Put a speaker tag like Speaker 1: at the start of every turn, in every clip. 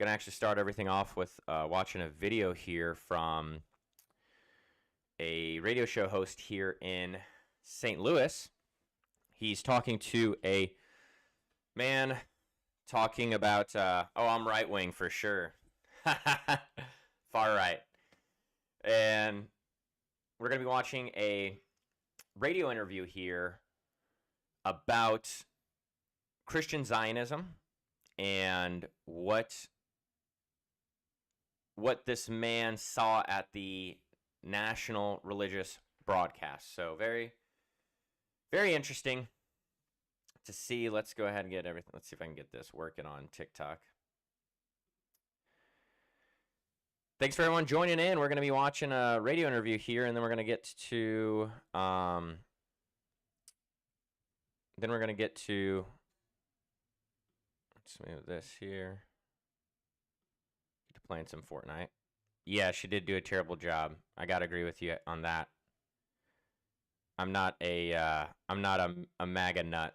Speaker 1: Gonna actually start everything off with watching a video here from a radio show host here in St. Louis. He's talking to a man talking about, I'm right wing for sure. Far right. And we're going to be watching a radio interview here about Christian Zionism and what this man saw at the national religious broadcast. So very, very interesting to see. Let's go ahead and get everything. Let's see if I can get this working on TikTok. Thanks for everyone joining in. We're going to be watching a radio interview here, and then we're going to get to let's move this here. Get to playing some Fortnite. Yeah, she did do a terrible job. I got to agree with you on that. I'm not a MAGA nut.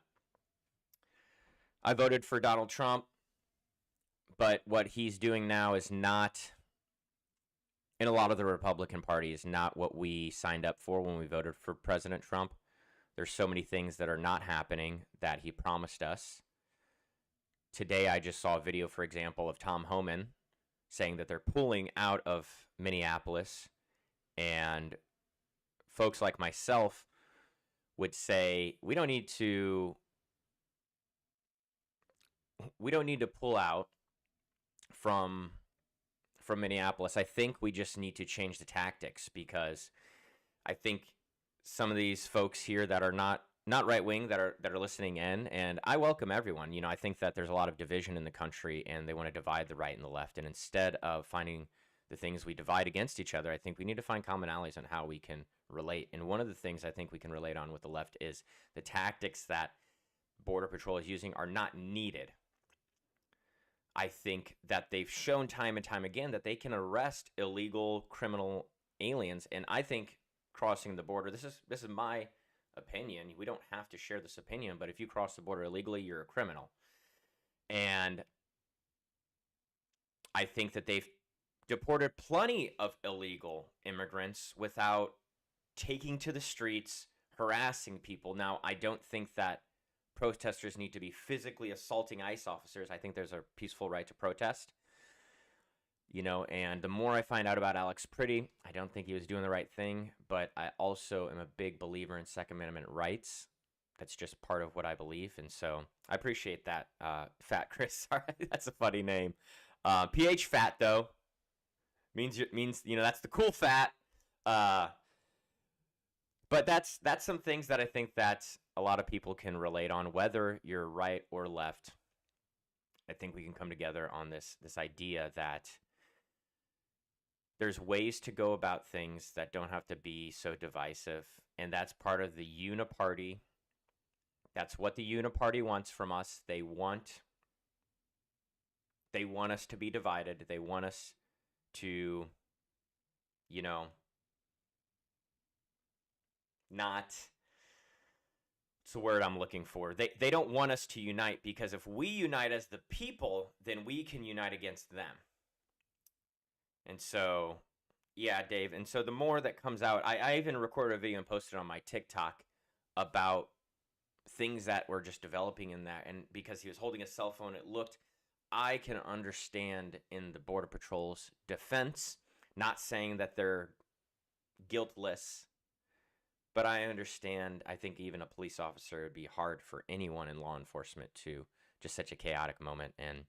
Speaker 1: I voted for Donald Trump, but what he's doing now is not, in a lot of the Republican Party, is not what we signed up for when we voted for President Trump. There's so many things that are not happening that he promised us. Today, I just saw a video, for example, of Tom Homan saying that they're pulling out of Minneapolis, and folks like myself would say we don't need to pull out from Minneapolis. I think we just need to change the tactics, because I think some of these folks here that are not right wing that are listening in, and I welcome everyone. You know, I think that there's a lot of division in the country, and they want to divide the right and the left. And instead of finding the things we divide against each other, I think we need to find commonalities on how we can relate. And one of the things I think we can relate on with the left is the tactics that Border Patrol is using are not needed. I think that they've shown time and time again that they can arrest illegal criminal aliens, and I think crossing the border, this is my opinion. We don't have to share this opinion, but if you cross the border illegally, you're a criminal. And I think that they've deported plenty of illegal immigrants without taking to the streets, harassing people. Now, I don't think that protesters need to be physically assaulting ICE officers. I think there's a peaceful right to protest. You know, and the more I find out about Alex Pretty, I don't think he was doing the right thing, but I also am a big believer in Second Amendment rights. That's just part of what I believe, and so I appreciate that. Fat Chris, sorry, that's a funny name. PH Fat, though, means you know, that's the cool fat. But that's some things that I think that a lot of people can relate on, whether you're right or left. I think we can come together on this idea that there's ways to go about things that don't have to be so divisive, and that's part of the uniparty. That's what the uniparty wants from us. They want us to be divided. They want us to, you know, not, it's the word I'm looking for. They don't want us to unite, because if we unite as the people, then we can unite against them. And so, yeah, Dave. And so the more that comes out, I even recorded a video and posted on my TikTok about things that were just developing in that. And because he was holding a cell phone, I can understand in the Border Patrol's defense, not saying that they're guiltless, but I understand. I think even a police officer, it'd be hard for anyone in law enforcement to just such a chaotic moment. And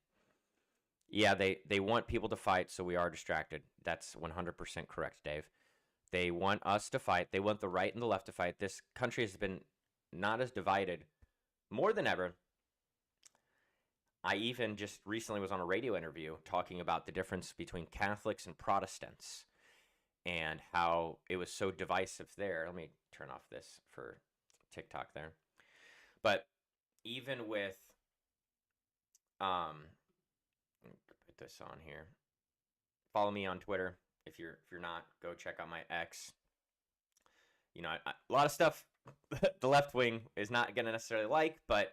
Speaker 1: yeah, they want people to fight, so we are distracted. That's 100% correct, Dave. They want us to fight. They want the right and the left to fight. This country has been not as divided more than ever. I even just recently was on a radio interview talking about the difference between Catholics and Protestants and how it was so divisive there. Let me turn off this for TikTok there. But even with put this on here. Follow me on Twitter. If you're not, go check out my X. You know, a lot of stuff the left wing is not going to necessarily like, but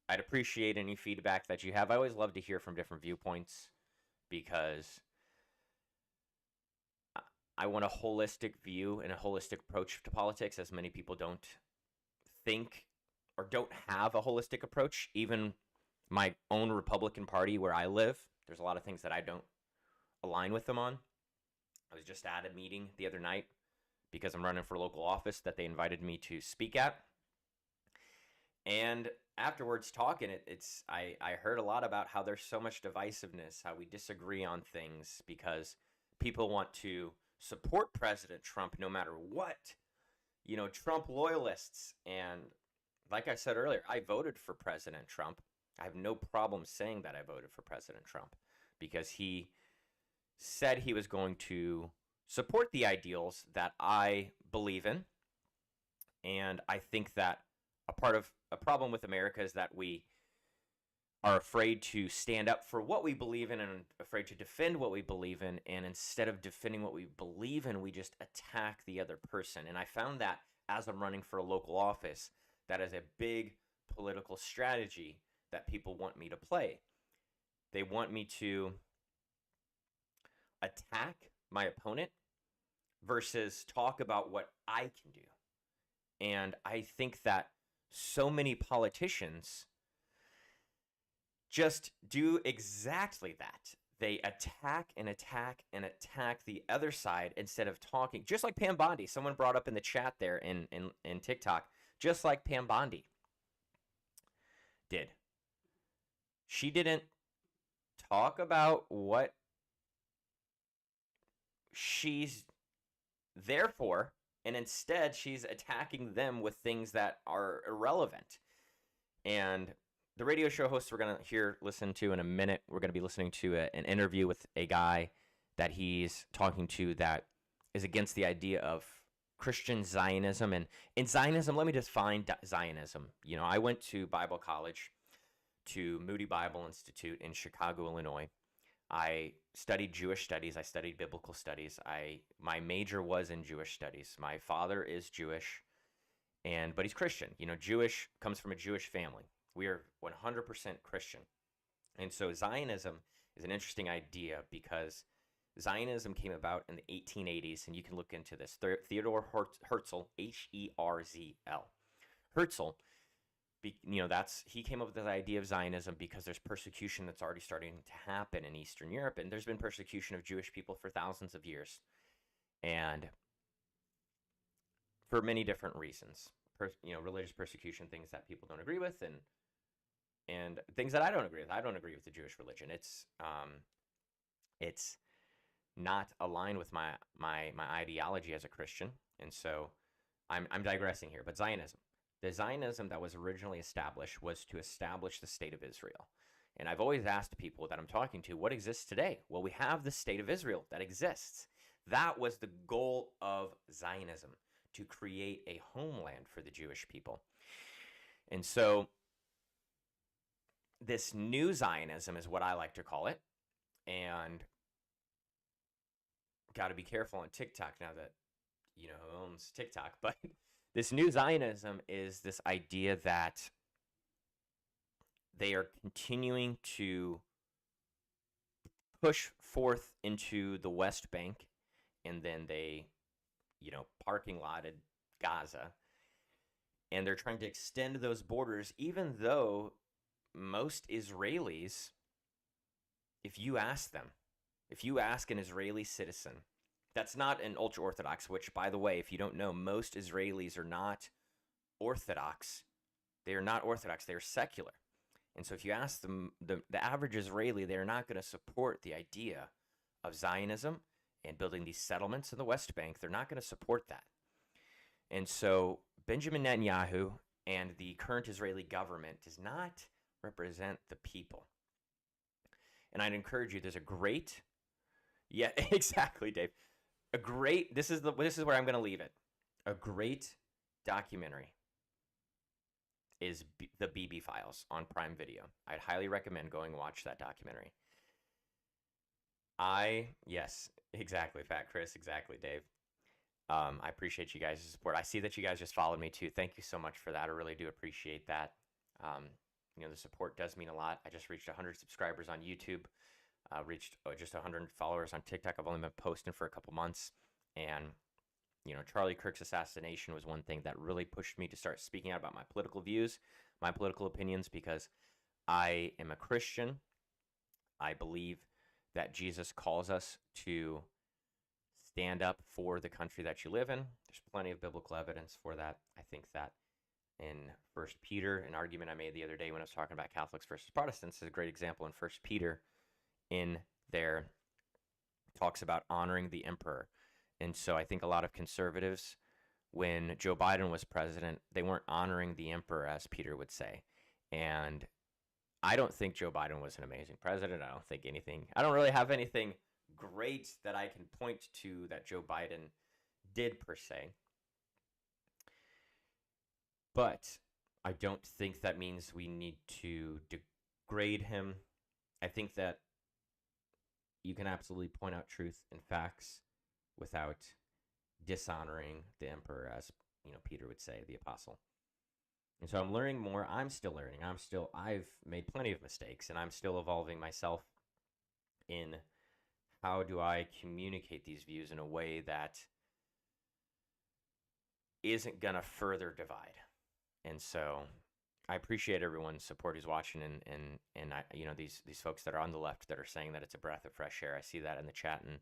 Speaker 1: I'd appreciate any feedback that you have. I always love to hear from different viewpoints, because I want a holistic view and a holistic approach to politics, as many people don't think or don't have a holistic approach. Even my own Republican Party where I live, there's a lot of things that I don't align with them on. I was just at a meeting the other night because I'm running for local office that they invited me to speak at. And afterwards talking, I heard a lot about how there's so much divisiveness, how we disagree on things because people want to support President Trump no matter what. You know, Trump loyalists. And like I said earlier, I voted for President Trump. I have no problem saying that I voted for President Trump because he said he was going to support the ideals that I believe in. And I think that a part of a problem with America is that we are afraid to stand up for what we believe in and afraid to defend what we believe in. And instead of defending what we believe in, we just attack the other person. And I found that as I'm running for a local office, that is a big political strategy that people want me to play. They want me to attack my opponent versus talk about what I can do. And I think that so many politicians just do exactly that. They attack and attack and attack the other side instead of talking. Just like Pam Bondi. Someone brought up in the chat there in TikTok. Just like Pam Bondi did. She didn't talk about what she's there for, and instead she's attacking them with things that are irrelevant. And the radio show hosts we're going to listen to in a minute, we're going to be listening to an interview with a guy that he's talking to that is against the idea of Christian Zionism. And in Zionism, let me define Zionism. You know, I went to Bible college, to Moody Bible Institute in Chicago, Illinois. I studied Jewish studies. I studied biblical studies. My major was in Jewish studies. My father is Jewish, but he's Christian. You know, Jewish comes from a Jewish family. We are 100% Christian. And so Zionism is an interesting idea because Zionism came about in the 1880s, and you can look into this. Theodore Herzl, Herzl. Herzl, you know, he came up with this idea of Zionism because there's persecution that's already starting to happen in Eastern Europe, and there's been persecution of Jewish people for thousands of years, and for many different reasons. You know, religious persecution, things that people don't agree with, and things that I don't agree with. I don't agree with the Jewish religion. It's not aligned with my ideology as a Christian, and so I'm digressing here. But Zionism. The Zionism that was originally established was to establish the state of Israel. And I've always asked people that I'm talking to, what exists today? Well, we have the state of Israel that exists. That was the goal of Zionism, to create a homeland for the Jewish people. And so this new Zionism is what I like to call it. And got to be careful on TikTok now that, you know, who owns TikTok, but this new Zionism is this idea that they are continuing to push forth into the West Bank, and then they, you know, parking lotted Gaza, and they're trying to extend those borders, even though most Israelis, if you ask an Israeli citizen, that's not an ultra-Orthodox, which, by the way, if you don't know, most Israelis are not Orthodox. They are not Orthodox. They are secular. And so if you ask them, the average Israeli, they're not going to support the idea of Zionism and building these settlements in the West Bank. They're not going to support that. And so Benjamin Netanyahu and the current Israeli government does not represent the people. And I'd encourage you, there's a great, yeah, exactly, Dave. This is where I'm going to leave it. A great documentary is the BB Files on Prime Video. I'd highly recommend going and watch that documentary. Yes, exactly, Fat Chris, exactly, Dave. I appreciate you guys' support. I see that you guys just followed me too. Thank you so much for that. I really do appreciate that. You know, the support does mean a lot. I just reached 100 subscribers on YouTube. Reached just 100 followers on TikTok. I've only been posting for a couple months. And, Charlie Kirk's assassination was one thing that really pushed me to start speaking out about my political views, my political opinions, because I am a Christian. I believe that Jesus calls us to stand up for the country that you live in. There's plenty of biblical evidence for that. I think that in First Peter, an argument I made the other day when I was talking about Catholics versus Protestants, is a great example in First Peter. In there, talks about honoring the emperor. And so I think a lot of conservatives, when Joe Biden was president, they weren't honoring the emperor, as Peter would say. And I don't think Joe Biden was an amazing president. I don't really have anything great that I can point to that Joe Biden did per se. But I don't think that means we need to degrade him. I think that you can absolutely point out truth and facts without dishonoring the emperor, as Peter would say, the apostle. And so I'm learning more. I'm still learning. I've made plenty of mistakes, and I'm still evolving myself in how do I communicate these views in a way that isn't gonna further divide. And so I appreciate everyone's support who's watching, and I, these folks that are on the left that are saying that it's a breath of fresh air. I see that in the chat, and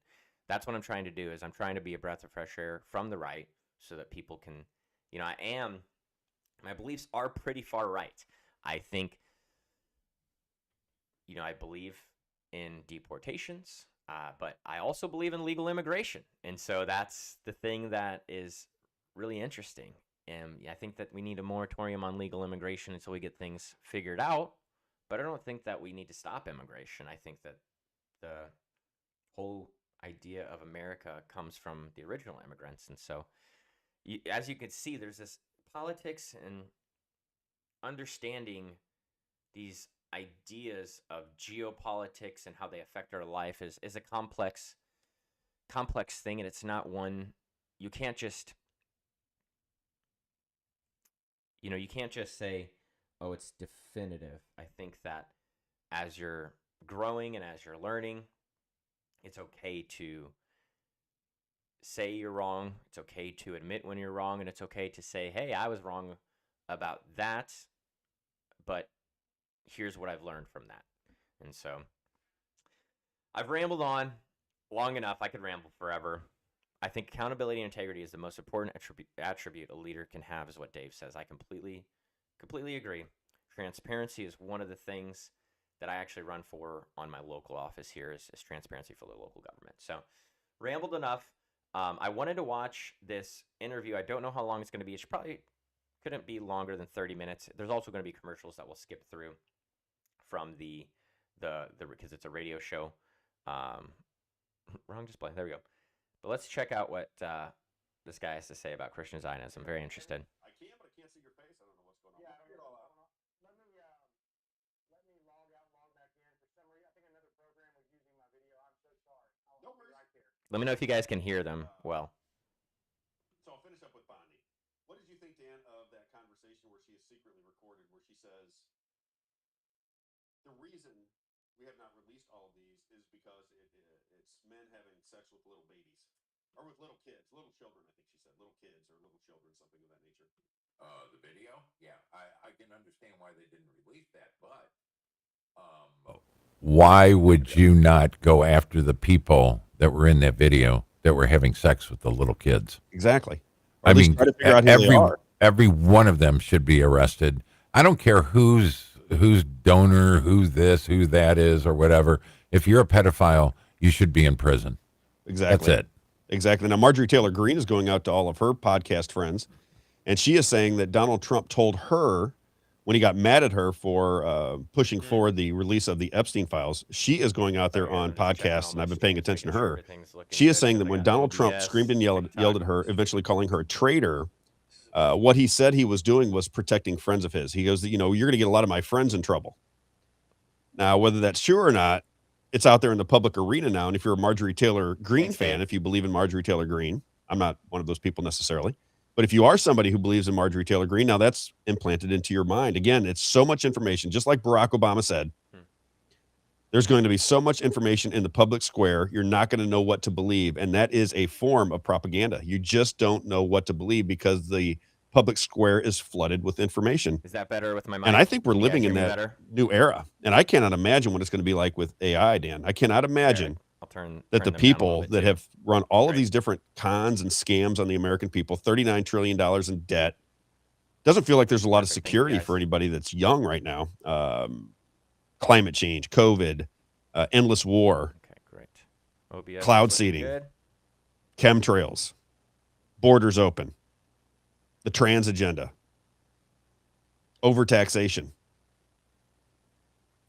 Speaker 1: that's what I'm trying to do. Is I'm trying to be a breath of fresh air from the right, so that people can, my beliefs are pretty far right. I think, I believe in deportations, but I also believe in legal immigration, and so that's the thing that is really interesting. And I think that we need a moratorium on legal immigration until we get things figured out. But I don't think that we need to stop immigration. I think that the whole idea of America comes from the original immigrants. And so, as you can see, there's this politics and understanding these ideas of geopolitics and how they affect our life is a complex thing. And it's not one you can't just... you can't just say, oh, it's definitive. I think that as you're growing and as you're learning, it's okay to say you're wrong. It's okay to admit when you're wrong. And it's okay to say, hey, I was wrong about that, but here's what I've learned from that. And so I've rambled on long enough. I could ramble forever. I think accountability and integrity is the most important attribute a leader can have, is what Dave says. I completely agree. Transparency is one of the things that I actually run for on my local office here is transparency for the local government. So rambled enough. I wanted to watch this interview. I don't know how long it's going to be. It probably couldn't be longer than 30 minutes. There's also going to be commercials that we'll skip through from the because it's a radio show. Wrong display. There we go. But let's check out what this guy has to say about Christian Zionism. I'm very interested.
Speaker 2: I can, but I can't see your face. I don't know what's going on.
Speaker 3: Yeah, I don't get all out. Let me log out, log back in. For some reason, I think another program was using my video. I'm so sorry.
Speaker 2: No worries.
Speaker 3: Right there.
Speaker 1: Let me know if you guys can hear them well.
Speaker 2: So I'll finish up with Bondi. What did you think, Dan, of that conversation where she is secretly recorded, where she says, the reason we have not released all of these is because it's men having sex with little babies. Or with little kids, little children, I think she said. Little kids or little children, something of that nature.
Speaker 4: The video? Yeah, I can understand why they didn't release that, but why would you not go after the people that were in that video that were having sex with the little kids?
Speaker 2: Exactly.
Speaker 4: I mean, every one of them should be arrested. I don't care who's donor, who's this, who that is, or whatever. If you're a pedophile, you should be in prison.
Speaker 2: Exactly.
Speaker 4: That's it.
Speaker 2: Exactly. Now, Marjorie Taylor Greene is going out to all of her podcast friends, and she is saying that Donald Trump told her when he got mad at her for pushing forward the release of the Epstein files. She is going out there on podcasts, and I've been paying attention to her. She is saying that when Donald Trump screamed and yelled at her, eventually calling her a traitor, what he said he was doing was protecting friends of his. He goes, you're going to get a lot of my friends in trouble. Now, whether that's true or not, it's out there in the public arena now. And if you're a Marjorie Taylor Greene fan, if you believe in Marjorie Taylor Greene, I'm not one of those people necessarily, but if you are somebody who believes in Marjorie Taylor Greene, now that's implanted into your mind. Again, it's so much information, just like Barack Obama said. There's going to be so much information in the public square, you're not going to know what to believe. And that is a form of propaganda. You just don't know what to believe because the public square is flooded with information.
Speaker 1: Is that better with my mic?
Speaker 2: And I think we're
Speaker 1: Can you guys
Speaker 2: living
Speaker 1: hear
Speaker 2: in
Speaker 1: me
Speaker 2: that
Speaker 1: better?
Speaker 2: new era. And I cannot imagine what it's going to be like with AI, Dan. I cannot imagine
Speaker 1: I'll turn
Speaker 2: that the
Speaker 1: them down a little
Speaker 2: people
Speaker 1: bit
Speaker 2: that
Speaker 1: too.
Speaker 2: have run all of
Speaker 1: Right.
Speaker 2: these different cons and scams on the American people, $39 trillion in debt, doesn't feel like there's a lot of
Speaker 1: Perfect. Thank you,
Speaker 2: security
Speaker 1: guys.
Speaker 2: for anybody that's young right now. Climate change, COVID, endless war,
Speaker 1: Okay, great. OBS is
Speaker 2: cloud
Speaker 1: looking
Speaker 2: seeding,
Speaker 1: good.
Speaker 2: chemtrails, borders open, the trans agenda, overtaxation.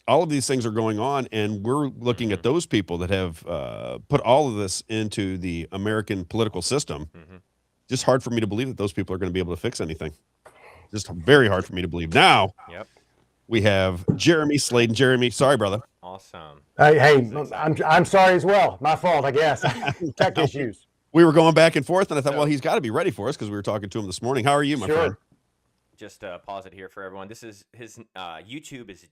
Speaker 2: All of these things are going on, and we're looking at those people that have put all of this into the American political system. Just hard for me to believe that those people are going to be able to fix anything. Just very hard for me to believe. Now,
Speaker 1: Yep.
Speaker 2: we have Jeremy Sladen. Jeremy, sorry, brother.
Speaker 1: Awesome.
Speaker 3: Hey, I'm sorry as well. My fault, I guess. Tech issues.
Speaker 2: We were going back and forth, and I thought,
Speaker 1: So-
Speaker 2: well, he's got to be ready for us because we were talking to him this morning. How are you, my
Speaker 3: Sure.
Speaker 2: friend?
Speaker 1: Just pause it here for everyone. This is his YouTube is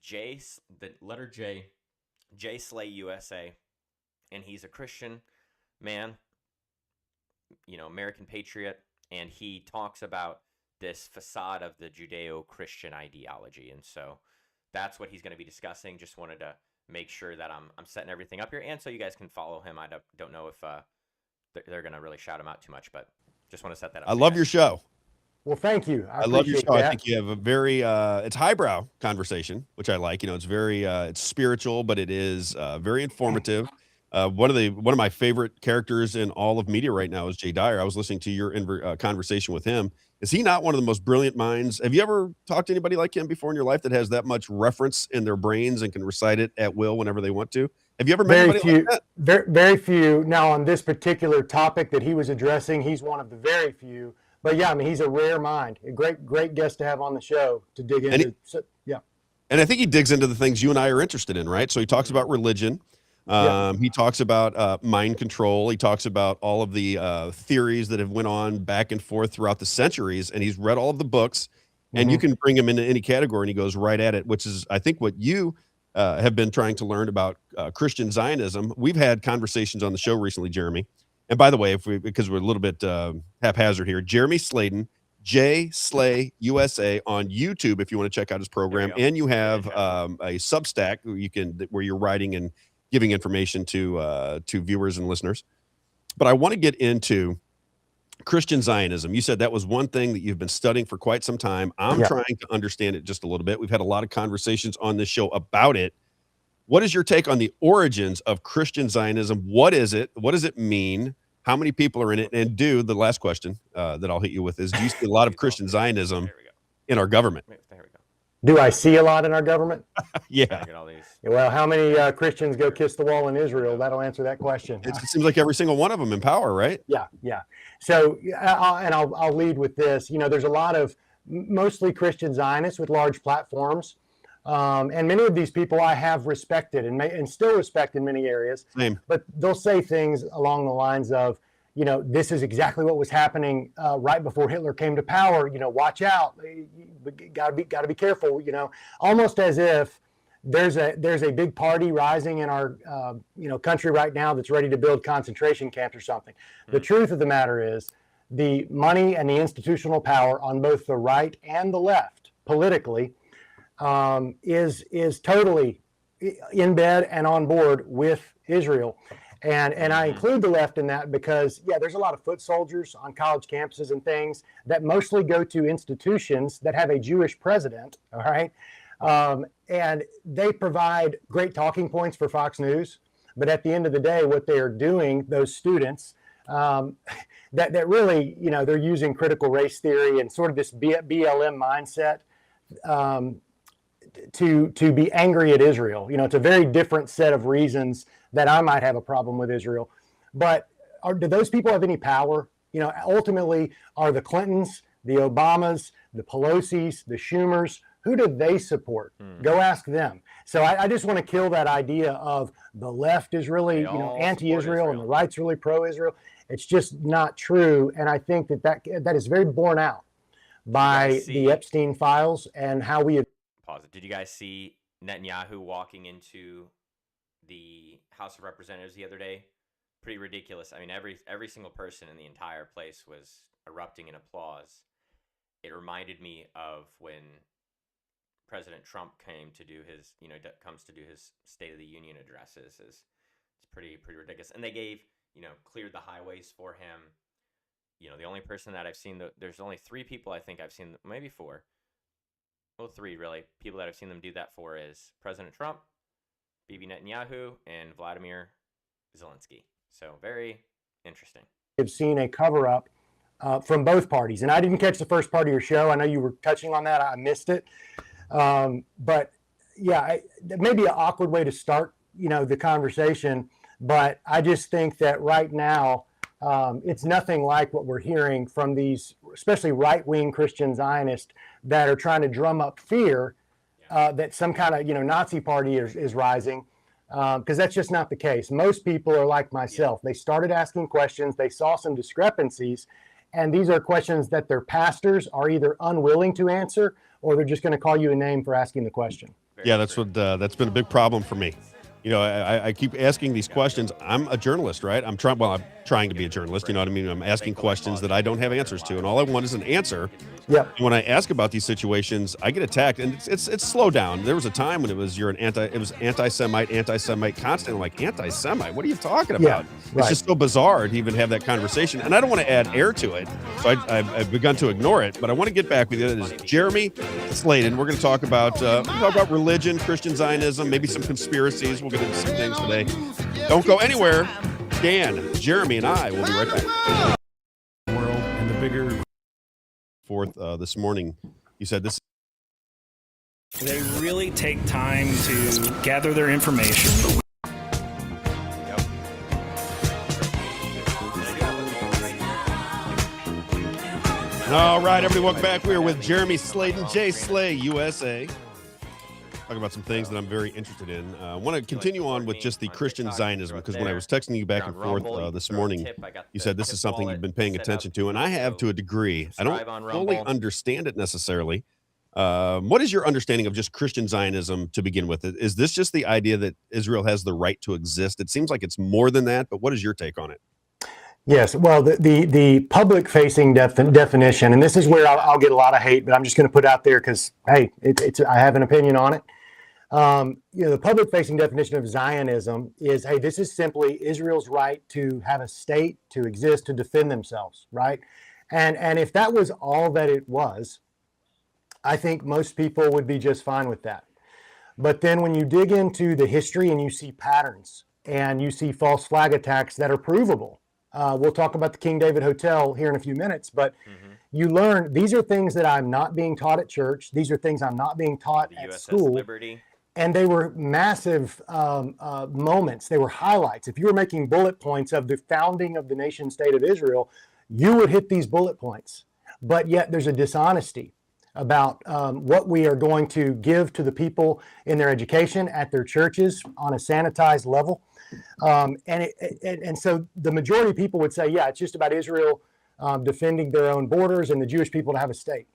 Speaker 1: the letter J Slay USA, and he's a Christian man, you know, American patriot, and he talks about this facade of the Judeo-Christian ideology, and so that's what he's going to be discussing. Just wanted to make sure that I'm setting everything up here, and so you guys can follow him. I don't know if they're going to really shout him out too much, but just want to set that up.
Speaker 2: I love your show.
Speaker 3: Well, thank you.
Speaker 2: I love your
Speaker 3: appreciate
Speaker 2: show. I
Speaker 3: that.
Speaker 2: think you have a very it's highbrow conversation, which I like. You know, it's very it's spiritual, but it is very informative. One of my favorite characters in all of media right now is Jay Dyer. I was listening to your conversation with him. Is he not one of the most brilliant minds? Have you ever talked to anybody like him before in your life that has that much reference in their brains and can recite it at will whenever they want to? Have you ever met
Speaker 3: Very
Speaker 2: anybody
Speaker 3: few.
Speaker 2: like that?
Speaker 3: Very few. Now, on this particular topic that he was addressing, he's one of the very few. But yeah, I mean, he's a rare mind. A great guest to have on the show to dig into. Yeah.
Speaker 2: And I think he digs into the things you and I are interested in, right? So he talks about religion. He talks about mind control. He talks about all of the theories that have went on back and forth throughout the centuries. And he's read all of the books. And you can bring him into any category, and he goes right at it, which is, I think, what you have been trying to learn about Christian Zionism. We've had conversations on the show recently, Jeremy. And by the way, because we're a little bit haphazard here, Jeremy Sladen, J Slay USA on YouTube, if you want to check out his program, and you have a Substack where you're writing and giving information to viewers and listeners. But I want to get into Christian Zionism. You said that was one thing that you've been studying for quite some time. I'm trying to understand it just a little bit. We've had a lot of conversations on this show about it. What is your take on the origins of Christian Zionism? What is it? What does it mean? How many people are in it? And the last question that I'll hit you with is, do you see a lot of Christian Zionism in our government?
Speaker 1: There we go.
Speaker 3: Do I see a lot in our government?
Speaker 2: Yeah.
Speaker 1: Get all these.
Speaker 3: Well, how many Christians go kiss the wall in Israel? That'll answer that question.
Speaker 2: It seems like every single one of them in power, right?
Speaker 3: Yeah. So, I'll lead with this. You know, there's a lot of mostly Christian Zionists with large platforms. And many of these people I have respected and still respect in many areas.
Speaker 2: Same.
Speaker 3: But they'll say things along the lines of, you know, this is exactly what was happening right before Hitler came to power. You know, watch out. Got to be careful. You know, almost as if there's a big party rising in our country right now that's ready to build concentration camps or something. The truth of the matter is, the money and the institutional power on both the right and the left politically is totally in bed and on board with Israel. And I include the left in that because, there's a lot of foot soldiers on college campuses and things that mostly go to institutions that have a Jewish president, all right? And they provide great talking points for Fox News. But at the end of the day, what they are doing, those students, that really, you know, they're using critical race theory and sort of this BLM mindset to be angry at Israel. You know, it's a very different set of reasons that I might have a problem with Israel. But do those people have any power? You know, ultimately, are the Clintons, the Obamas, the Pelosi's, the Schumers, who do they support? Go ask them. So I just want to kill that idea of the left is really, anti-Israel and the right's really pro-Israel. It's just not true. And I think that is very borne out by the Epstein files and how we...
Speaker 1: Pause it. Did you guys see Netanyahu walking into the House of Representatives the other day. Pretty ridiculous. I mean, every single person in the entire place was erupting in applause. It reminded me of when President Trump came to do his, comes to do his State of the Union addresses. It's pretty ridiculous. And they cleared the highways for him. The only person that I've seen, there's only 3 people I think I've seen, maybe 4. Well, 3 really. People that I've seen them do that for is President Trump, Bibi Netanyahu, and Vladimir Zelensky. So very interesting.
Speaker 3: I've seen a cover-up from both parties. And I didn't catch the first part of your show. I know you were touching on that. I missed it. But yeah, that may be an awkward way to start, the conversation. But I just think that right now, it's nothing like what we're hearing from these, especially right-wing Christian Zionists that are trying to drum up fear that some kind of, Nazi party is rising. Because that's just not the case. Most people are like myself. They started asking questions. They saw some discrepancies. And these are questions that their pastors are either unwilling to answer or they're just going to call you a name for asking the question.
Speaker 2: Yeah, that's that's been a big problem for me. I keep asking these questions. I'm a journalist, right? I'm trying to be a journalist. You know what I mean? I'm asking questions that I don't have answers to, and all I want is an answer.
Speaker 3: Yeah.
Speaker 2: When I ask about these situations, I get attacked, and it's slow down. There was a time when it was anti-Semite constant. I'm like, anti-Semite? What are you talking about?
Speaker 3: Right.
Speaker 2: It's just so bizarre to even have that conversation, and I don't want to add air to it, so I've begun to ignore it. But I want to get back with you. This is Jeremy Sladen. We're going to talk about religion, Christian Zionism, maybe some conspiracies. We'll get into some things today. Don't go anywhere. Dan, Jeremy, and I will be right back. World and the bigger forth this morning. You said this.
Speaker 5: They really take time to gather their information.
Speaker 2: All right, everybody, welcome back. We are with Jeremy Sladen, J Slay USA. Talking about some things that I'm very interested in. I want to continue on with just the Christian Zionism, because when I was texting you back and forth this morning, you said this is something you've been paying attention to, and I have to a degree. I don't fully understand it necessarily. What is your understanding of just Christian Zionism to begin with? Is this just the idea that Israel has the right to exist? It seems like it's more than that, but what is your take on it?
Speaker 3: Yes, well, the public-facing definition, and this is where I'll get a lot of hate, but I'm just going to put it out there because, hey, I have an opinion on it. The public-facing definition of Zionism is, hey, this is simply Israel's right to have a state, to exist, to defend themselves, right? And if that was all that it was, I think most people would be just fine with that. But then when you dig into the history and you see patterns and you see false flag attacks that are provable, we'll talk about the King David Hotel here in a few minutes, but you learn these are things that I'm not being taught at church. These are things I'm not being taught at
Speaker 1: USS
Speaker 3: school.
Speaker 1: Liberty.
Speaker 3: And they were massive moments. They were highlights. If you were making bullet points of the founding of the nation state of Israel, you would hit these bullet points. But yet there's a dishonesty about what we are going to give to the people in their education, at their churches, on a sanitized level. And so the majority of people would say, yeah, it's just about Israel defending their own borders and the Jewish people to have a state.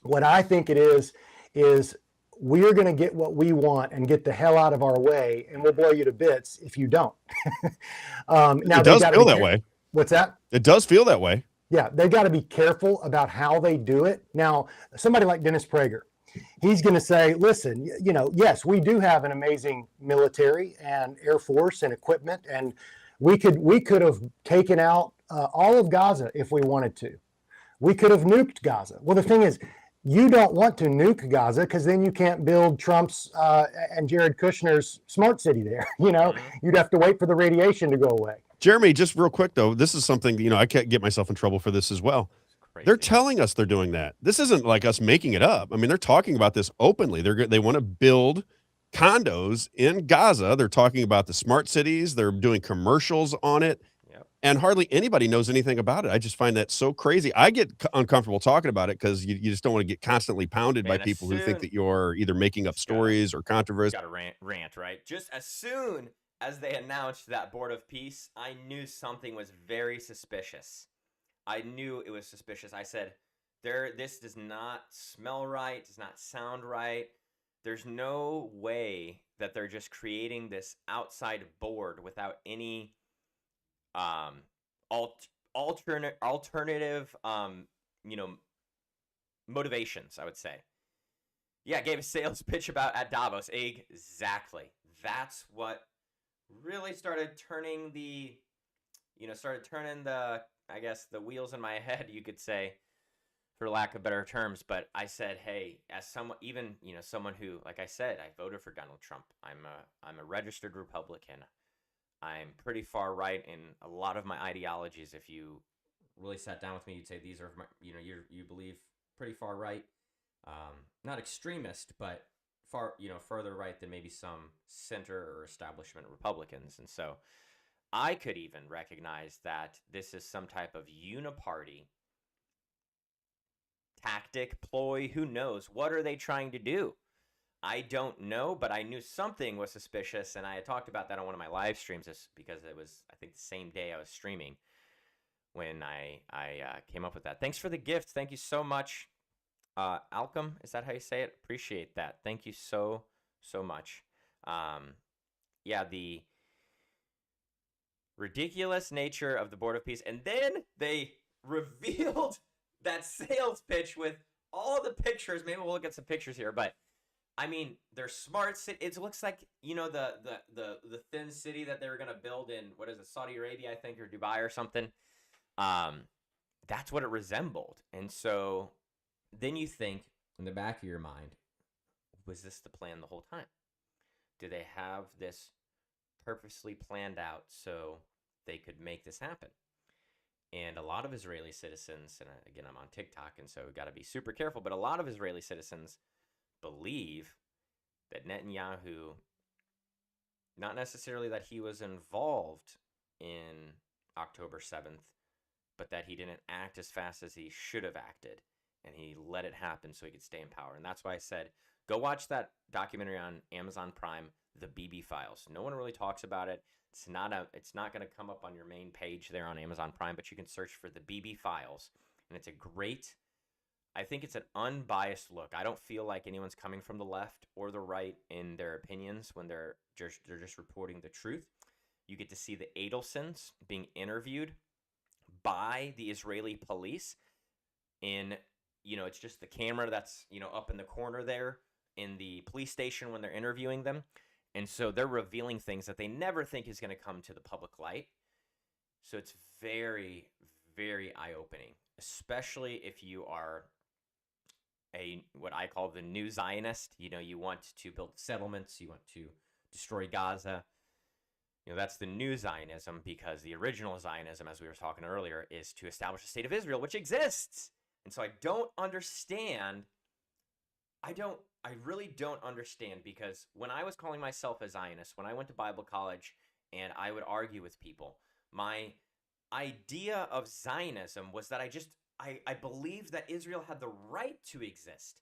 Speaker 3: What I think it is we're going to get what we want and get the hell out of our way, and we'll blow you to bits if you don't. Now,
Speaker 2: it does feel that way.
Speaker 3: What's that?
Speaker 2: It does feel that way.
Speaker 3: Yeah, they've got to be careful about how they do it. Now, somebody like Dennis Prager, he's going to say, listen, yes, we do have an amazing military and Air Force and equipment, and we could have taken out all of Gaza if we wanted to. We could have nuked Gaza. Well, the thing is, you don't want to nuke Gaza because then you can't build Trump's and Jared Kushner's smart city there. You'd have to wait for the radiation to go away.
Speaker 2: Jeremy, just real quick, though, this is something, I can't get myself in trouble for this as well. They're telling us they're doing that. This isn't like us making it up. I mean, they're talking about this openly. They want to build condos in Gaza. They're talking about the smart cities. They're doing commercials on it. Yep. And hardly anybody knows anything about it. I just find that so crazy. I get uncomfortable talking about it because you just don't want to get constantly pounded by people who think that you're either making up stories or controversy.
Speaker 1: Got to rant, right? Just as soon as they announced that Board of Peace, I knew something was very suspicious. I knew it was suspicious. I said, this does not smell right, does not sound right. there's no way that they're just creating this outside board without any um, alternative, motivations, I would say. Yeah, gave a sales pitch about at Davos. Exactly. That's what really started turning the, I guess, the wheels in my head, you could say, for lack of better terms. But I said, hey, as someone, even, someone who, like I said, I voted for Donald Trump. I'm a registered Republican. I'm pretty far right in a lot of my ideologies. If you really sat down with me, you'd say these are my, you believe pretty far right. Not extremist, but further right than maybe some center or establishment Republicans. And so I could even recognize that this is some type of uniparty tactic, ploy. Who knows? What are they trying to do? I don't know, but I knew something was suspicious, and I had talked about that on one of my live streams because it was, I think, the same day I was streaming when I came up with that. Thanks for the gift. Thank you so much. Alchem, is that how you say it? Appreciate that. Thank you so much. Yeah, the ridiculous nature of the Board of Peace. And then they revealed that sales pitch with all the pictures. Maybe we'll look at some pictures here, but I mean, they're smart. It looks like, the thin city that they were going to build in, what is it, Saudi Arabia, I think, or Dubai or something. That's what it resembled. And so then you think, in the back of your mind, was this the plan the whole time? Do they have this purposely planned out so they could make this happen? And a lot of Israeli citizens, and again, I'm on TikTok, and so we've got to be super careful, but a lot of Israeli citizens believe that Netanyahu, not necessarily that he was involved in October 7th, but that he didn't act as fast as he should have acted, and he let it happen so he could stay in power. And that's why I said, go watch that documentary on Amazon Prime, The BB Files. No one really talks about it. It's not going to come up on your main page there on Amazon Prime, but you can search for The BB Files, and it's a great, I think it's an unbiased look. I don't feel like anyone's coming from the left or the right in their opinions when they're just reporting the truth. You get to see the Adelsons being interviewed by the Israeli police in, it's just the camera that's, up in the corner there in the police station when they're interviewing them. And so they're revealing things that they never think is going to come to the public light. So it's very, very eye-opening, especially if you are what I call the new Zionist. You want to build settlements, you want to destroy Gaza. That's the new Zionism, because the original Zionism, as we were talking earlier, is to establish a state of Israel, which exists. And so I don't understand. I really don't understand, because when I was calling myself a Zionist, when I went to Bible college and I would argue with people, my idea of Zionism was that I believed that Israel had the right to exist.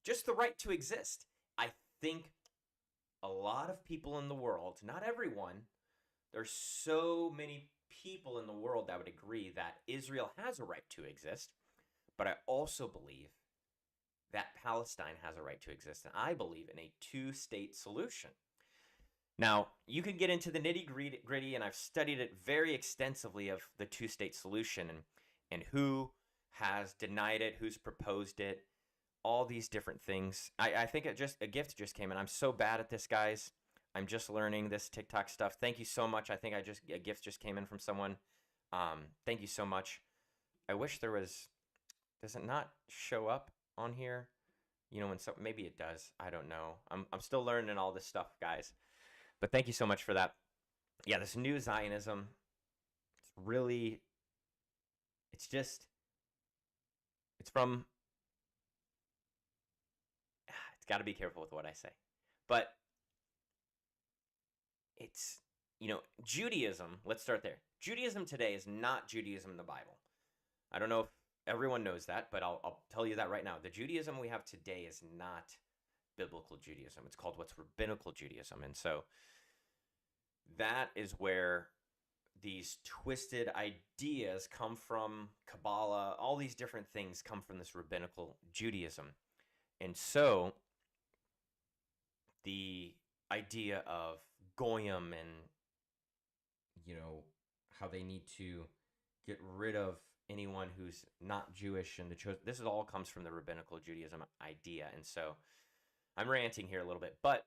Speaker 1: Just the right to exist. I think a lot of people in the world, not everyone, there's so many people in the world that would agree that Israel has a right to exist, but I also believe that Palestine has a right to exist, and I believe in a two-state solution. Now, you can get into the nitty-gritty, and I've studied it very extensively, of the two-state solution and who has denied it, who's proposed it, all these different things. I think a gift just came in. I'm so bad at this, guys. I'm just learning this TikTok stuff. Thank you so much. I think a gift just came in from someone. Thank you so much. I wish there was, does it not show up on here? Maybe it does. I don't know. I'm still learning all this stuff, guys. But thank you so much for that. Yeah, this new Zionism, it's got to be careful with what I say. But it's, Judaism, let's start there. Judaism today is not Judaism in the Bible. I don't know if everyone knows that, but I'll tell you that right now. The Judaism we have today is not biblical Judaism. It's called what's rabbinical Judaism. And so that is where these twisted ideas come from. Kabbalah, all these different things come from this rabbinical Judaism. And so the idea of goyim and how they need to get rid of anyone who's not Jewish and the chosen. This is all comes from the rabbinical Judaism idea, and so I'm ranting here a little bit, but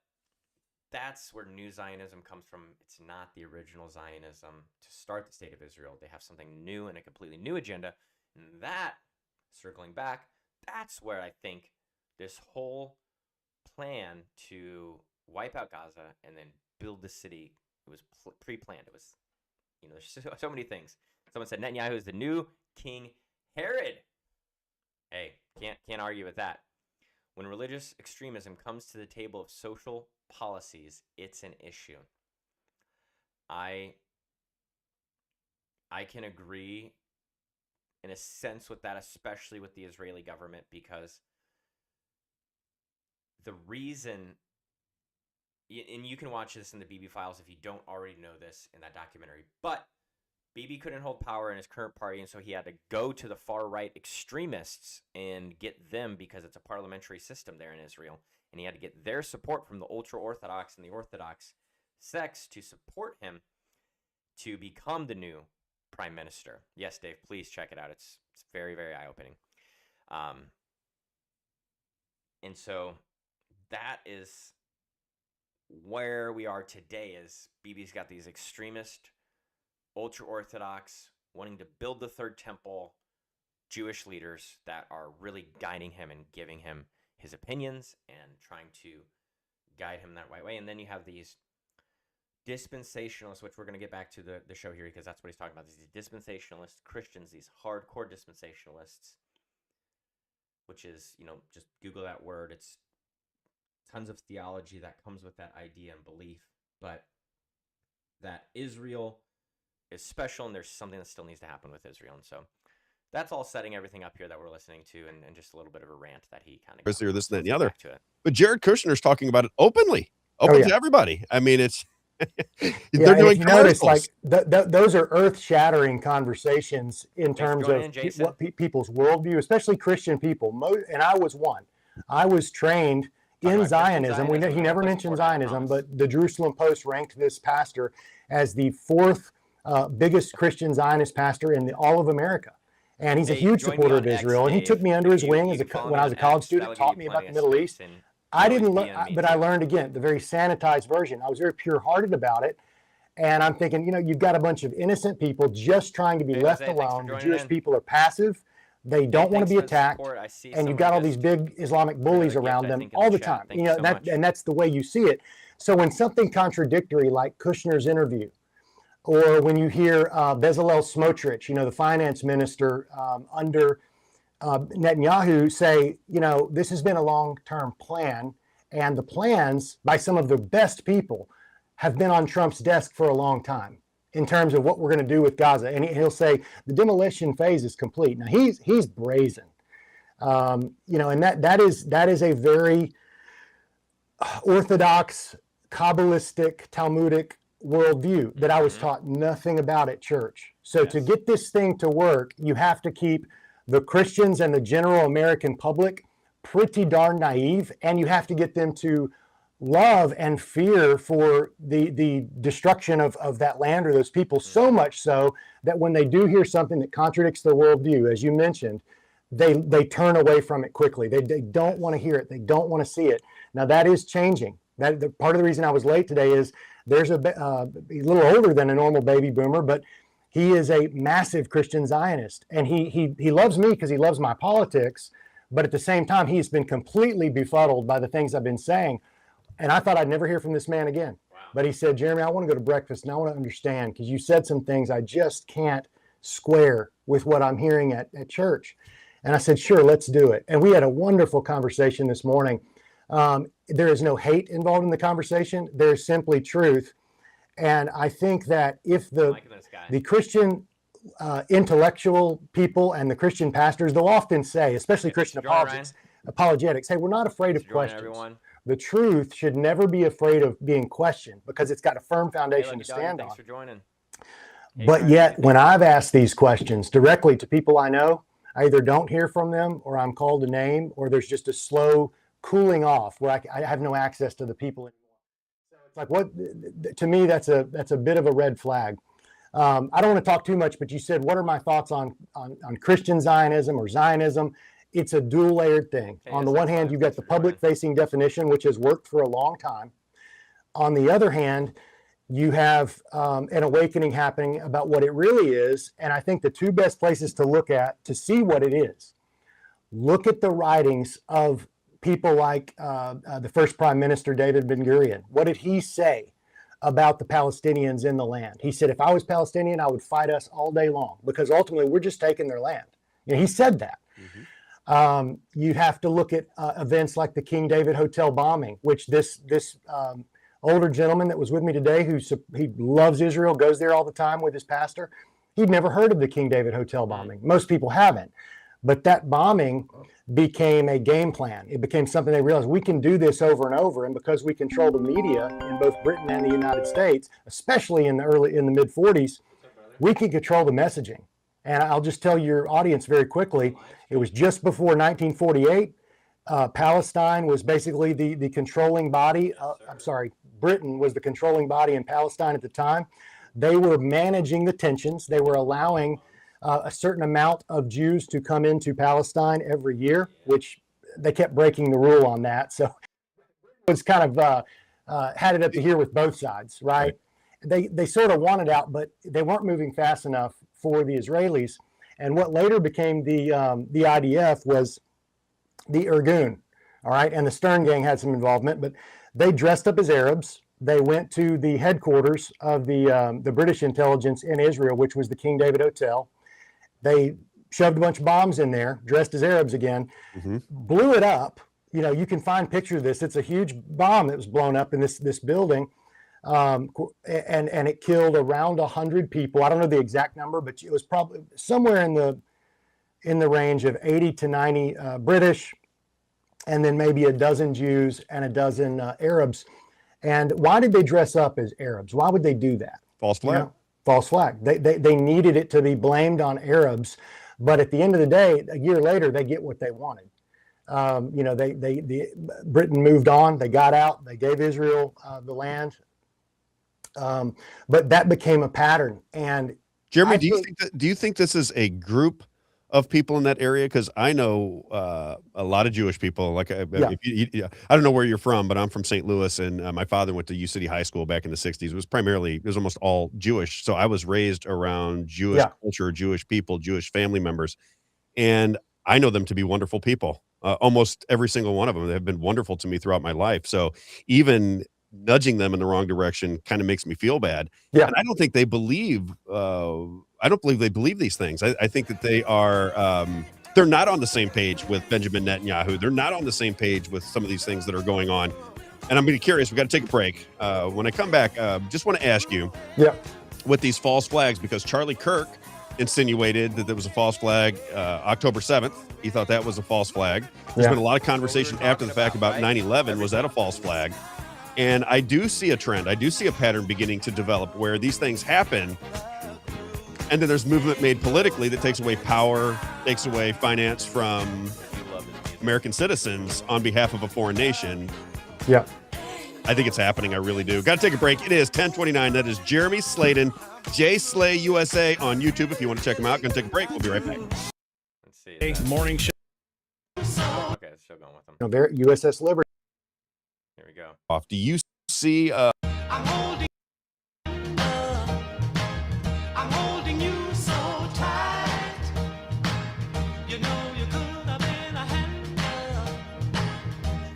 Speaker 1: that's where New Zionism comes from. It's not the original Zionism to start the state of Israel. They have something new and a completely new agenda, and that, circling back, that's where I think this whole plan to wipe out Gaza and then build the city, it was pre-planned. It was, there's so many things. Someone said Netanyahu is the new King Herod. Hey, can't argue with that. When religious extremism comes to the table of social policies, it's an issue. I can agree in a sense with that, especially with the Israeli government, because the reason, and you can watch this in the Bibi Files if you don't already know this in that documentary, but Bibi couldn't hold power in his current party, and so he had to go to the far-right extremists and get them, because it's a parliamentary system there in Israel, and he had to get their support from the ultra-Orthodox and the Orthodox sects to support him to become the new prime minister. Yes, Dave, please check it out. It's very, very eye-opening. And so that is where we are today, is Bibi's got these extremist, ultra-Orthodox, wanting to build the third temple, Jewish leaders that are really guiding him and giving him his opinions and trying to guide him that right way. And then you have these dispensationalists, which we're going to get back to the show here, because that's what he's talking about. These dispensationalist Christians, these hardcore dispensationalists, which is, just Google that word. It's tons of theology that comes with that idea and belief, but that Israel is special, and there's something that still needs to happen with Israel. And so that's all setting everything up here that we're listening to, and just a little bit of a rant that he kind of
Speaker 2: this, that, and the other. But Jared Kushner's talking about it open to everybody. I mean, it's they're doing
Speaker 3: commercials. Notice, like those are earth-shattering conversations in terms of what people's worldview, especially Christian people. And I was one. I was trained in Zionism. He never mentioned Zionism, but the Jerusalem Post ranked this pastor as the fourth biggest Christian Zionist pastor in all of America. And he's a huge supporter of Israel. And he took me under his wing when I was a college student, taught me about the Middle East. I didn't learn, but I learned, again, the very sanitized version. I was very pure-hearted about it. And I'm thinking, you've got a bunch of innocent people just trying to be left alone. The Jewish people are passive. They don't want to be attacked. And you've got all these big Islamic bullies around them all the time. And that's the way you see it. So when something contradictory like Kushner's interview, or when you hear Bezalel Smotrich, the finance minister under Netanyahu, say, this has been a long-term plan, and the plans by some of the best people have been on Trump's desk for a long time in terms of what we're going to do with Gaza. And he'll say the demolition phase is complete. Now he's brazen, and that is a very Orthodox, Kabbalistic, Talmudic worldview that I was taught nothing about at church. So to get this thing to work, you have to keep the Christians and the general American public pretty darn naive, and you have to get them to love and fear for the destruction of that land or those people, so much so that when they do hear something that contradicts their worldview, as you mentioned, they turn away from it quickly. They don't want to hear it. They don't want to see it. Now that is changing. That part of the reason I was late today is there's a little older than a normal baby boomer, but he is a massive Christian Zionist, and he loves me because he loves my politics. But at the same time, he's been completely befuddled by the things I've been saying. And I thought I'd never hear from this man again. Wow. But he said, Jeremy, I want to go to breakfast, and I want to understand, because you said some things I just can't square with what I'm hearing at church. And I said, sure, let's do it. And we had a wonderful conversation this morning. There is no hate involved in the conversation. There's simply truth. And I think that if the Christian intellectual people and the Christian pastors, they'll often say, especially Christian apologetics, hey, we're not afraid of questions.
Speaker 1: Everyone.
Speaker 3: The truth should never be afraid of being questioned, because it's got a firm foundation to stand on.
Speaker 1: Thanks for joining.
Speaker 3: But yet, when I've asked these questions directly to people I know, I either don't hear from them, or I'm called a name, or there's just a slow cooling off, where I have no access to the people anymore. So it's like, what, to me, that's a bit of a red flag. I don't want to talk too much, but you said, what are my thoughts on Christian Zionism or Zionism? It's a dual layered thing. On the one hand, you've got the public facing definition, which has worked for a long time. On the other hand, you have an awakening happening about what it really is. And I think the two best places to look at to see what it is, look at the writings of people like the first Prime Minister, David Ben-Gurion. What did he say about the Palestinians in the land? He said, if I was Palestinian, I would fight us all day long, because ultimately we're just taking their land. You know, he said that. Mm-hmm. You have to look at events like the King David Hotel bombing, which this older gentleman that was with me today, he loves Israel, goes there all the time with his pastor. He'd never heard of the King David Hotel bombing. Most people haven't. But that bombing became a game plan. It became something they realized, we can do this over and over. And because we control the media in both Britain and the United States, especially in the mid 40s, we can control the messaging. And I'll just tell your audience very quickly, it was just before 1948. Palestine was basically the controlling body. Britain was the controlling body in Palestine at the time. They were managing the tensions. They were allowing a certain amount of Jews to come into Palestine every year, which they kept breaking the rule on that. So it was kind of had it up to here with both sides, right? They sort of wanted out, but they weren't moving fast enough for the Israelis. And what later became the IDF was the Irgun, all right? And the Stern Gang had some involvement, but they dressed up as Arabs. They went to the headquarters of the British intelligence in Israel, which was the King David Hotel. They shoved a bunch of bombs in there, dressed as Arabs again, blew it up. You know, you can find pictures of this. It's a huge bomb that was blown up in this building, and it killed around 100 people. I don't know the exact number, but it was probably somewhere in the range of 80 to 90 British, and then maybe a dozen Jews and a dozen Arabs. And why did they dress up as Arabs? Why would they do that?
Speaker 2: False flag.
Speaker 3: You know? False flag. They needed it to be blamed on Arabs, but at the end of the day, a year later, they get what they wanted. You know, Britain moved on. They got out. They gave Israel the land, but that became a pattern. And
Speaker 2: Jeremy, do you think this is a group of people in that area? Because I know a lot of Jewish people. Like, I don't know where you're from, but I'm from St. Louis, and my father went to U City High School back in the 60s. It was almost all Jewish. So I was raised around Jewish culture, Jewish people, Jewish family members. And I know them to be wonderful people. Almost every single one of them. They have been wonderful to me throughout my life. So even nudging them in the wrong direction kind of makes me feel bad. Yeah. And I don't think they believe, they believe these things. I think that they are, they're not on the same page with Benjamin Netanyahu. They're not on the same page with some of these things that are going on. And I'm really curious. We got to take a break. When I come back, just want to ask you with these false flags, because Charlie Kirk insinuated that there was a false flag October 7th. He thought that was a false flag. There's been a lot of conversation after the fact about 9/11. Was that a false flag? And I do see a trend. I do see a pattern beginning to develop where these things happen, and then there's movement made politically that takes away power, takes away finance from American citizens on behalf of a foreign nation.
Speaker 3: Yeah.
Speaker 2: I think it's happening. I really do. Got to take a break. It is 10:29. That is Jeremy Sladen, J Slay USA on YouTube. If you want to check him out, going to take a break. We'll be right back.
Speaker 1: Let's see.
Speaker 5: Morning show.
Speaker 1: Okay, it's still going with them.
Speaker 3: No, they're at USS Liberty.
Speaker 1: Here we go.
Speaker 2: Off. Do you see?
Speaker 6: I'm holding you so tight. You know you could have been a handle.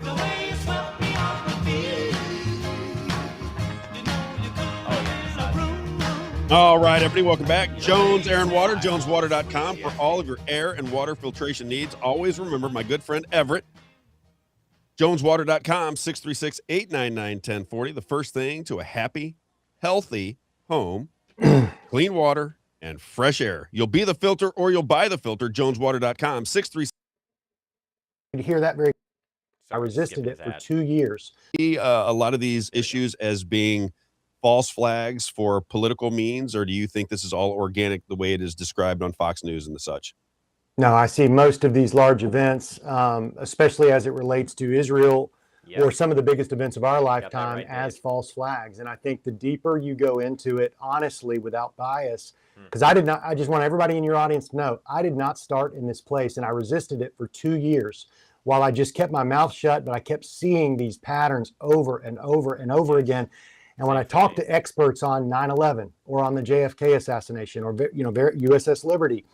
Speaker 6: The way you swept me off the feet. You know you could have been a broom.
Speaker 2: All right, everybody, welcome back. Jones Air and Water, joneswater.com for all of your air and water filtration needs. Always remember my good friend Everett. joneswater.com, 636-899-1040. The first thing to a happy, healthy home, clean water, and fresh air. You'll be the filter or you'll buy the filter. joneswater.com, 636.
Speaker 3: You hear that very. I resisted it for 2 years.
Speaker 2: A lot of these issues as being false flags for political means, or do you think this is all organic the way it is described on Fox News and the such?
Speaker 3: No, I see most of these large events, especially as it relates to Israel
Speaker 1: Yep.
Speaker 3: or some of the biggest events of our
Speaker 1: that
Speaker 3: lifetime,
Speaker 1: right,
Speaker 3: as
Speaker 1: Dave.
Speaker 3: false flags. And I think the deeper you go into it, honestly, without bias,
Speaker 1: Hmm.
Speaker 3: because I just want everybody in your audience to know, I did not start in this place, and I resisted it for 2 years while I just kept my mouth shut, but I kept seeing these patterns over and over and over again. And when
Speaker 1: Same
Speaker 3: I
Speaker 1: for
Speaker 3: talk
Speaker 1: me.
Speaker 3: to experts on 9/11 or on the JFK assassination or USS Liberty,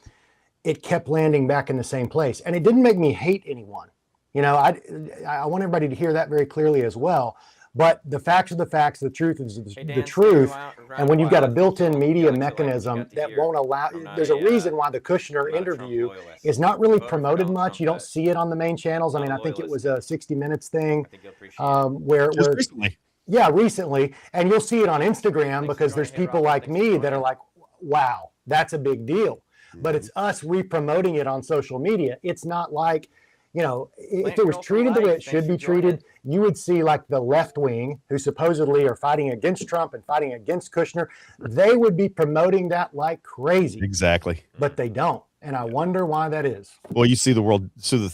Speaker 3: it kept landing back in the same place. And it didn't make me hate anyone. I want everybody to hear that very clearly as well. But the facts are the facts. The truth is
Speaker 1: Hey,
Speaker 3: the
Speaker 1: Dan, stay
Speaker 3: truth.
Speaker 1: around
Speaker 3: And when
Speaker 1: a
Speaker 3: you've got
Speaker 1: while
Speaker 3: a
Speaker 1: if you
Speaker 3: built-in
Speaker 1: feel
Speaker 3: media
Speaker 1: like you like what you
Speaker 3: mechanism
Speaker 1: got to
Speaker 3: that
Speaker 1: hear.
Speaker 3: won't allow,
Speaker 1: I'm not
Speaker 3: there's a
Speaker 1: a
Speaker 3: reason why the Kushner
Speaker 1: I'm not a Trump
Speaker 3: interview
Speaker 1: loyalist.
Speaker 3: is not really
Speaker 1: Voted for
Speaker 3: promoted
Speaker 1: Donald
Speaker 3: much.
Speaker 1: Trump,
Speaker 3: You don't
Speaker 1: but
Speaker 3: see it on the main channels. I
Speaker 1: not
Speaker 3: mean,
Speaker 1: a
Speaker 3: I think it was
Speaker 1: loyalist.
Speaker 3: a 60 Minutes thing
Speaker 1: I think you'll appreciate it.
Speaker 3: where
Speaker 2: Just
Speaker 3: it's,
Speaker 2: recently.
Speaker 3: yeah, recently. And you'll see it on Instagram
Speaker 1: Thanks for
Speaker 3: because there's
Speaker 1: joining. Hey,
Speaker 3: people
Speaker 1: Robert,
Speaker 3: like
Speaker 1: thanks for
Speaker 3: me that are
Speaker 1: joining.
Speaker 3: like, wow, that's a big deal. But it's us re-promoting it on social media. It's not like, if
Speaker 1: Plant
Speaker 3: it was
Speaker 1: Girl for
Speaker 3: treated the way
Speaker 1: life.
Speaker 3: it
Speaker 1: Thanks
Speaker 3: should
Speaker 1: for
Speaker 3: be
Speaker 1: joining.
Speaker 3: treated, you would see like the left wing, who supposedly are fighting against Trump and fighting against Kushner, they would be promoting that like crazy,
Speaker 2: Exactly.
Speaker 3: but they don't. And I wonder why that is.
Speaker 2: Well, you see the world through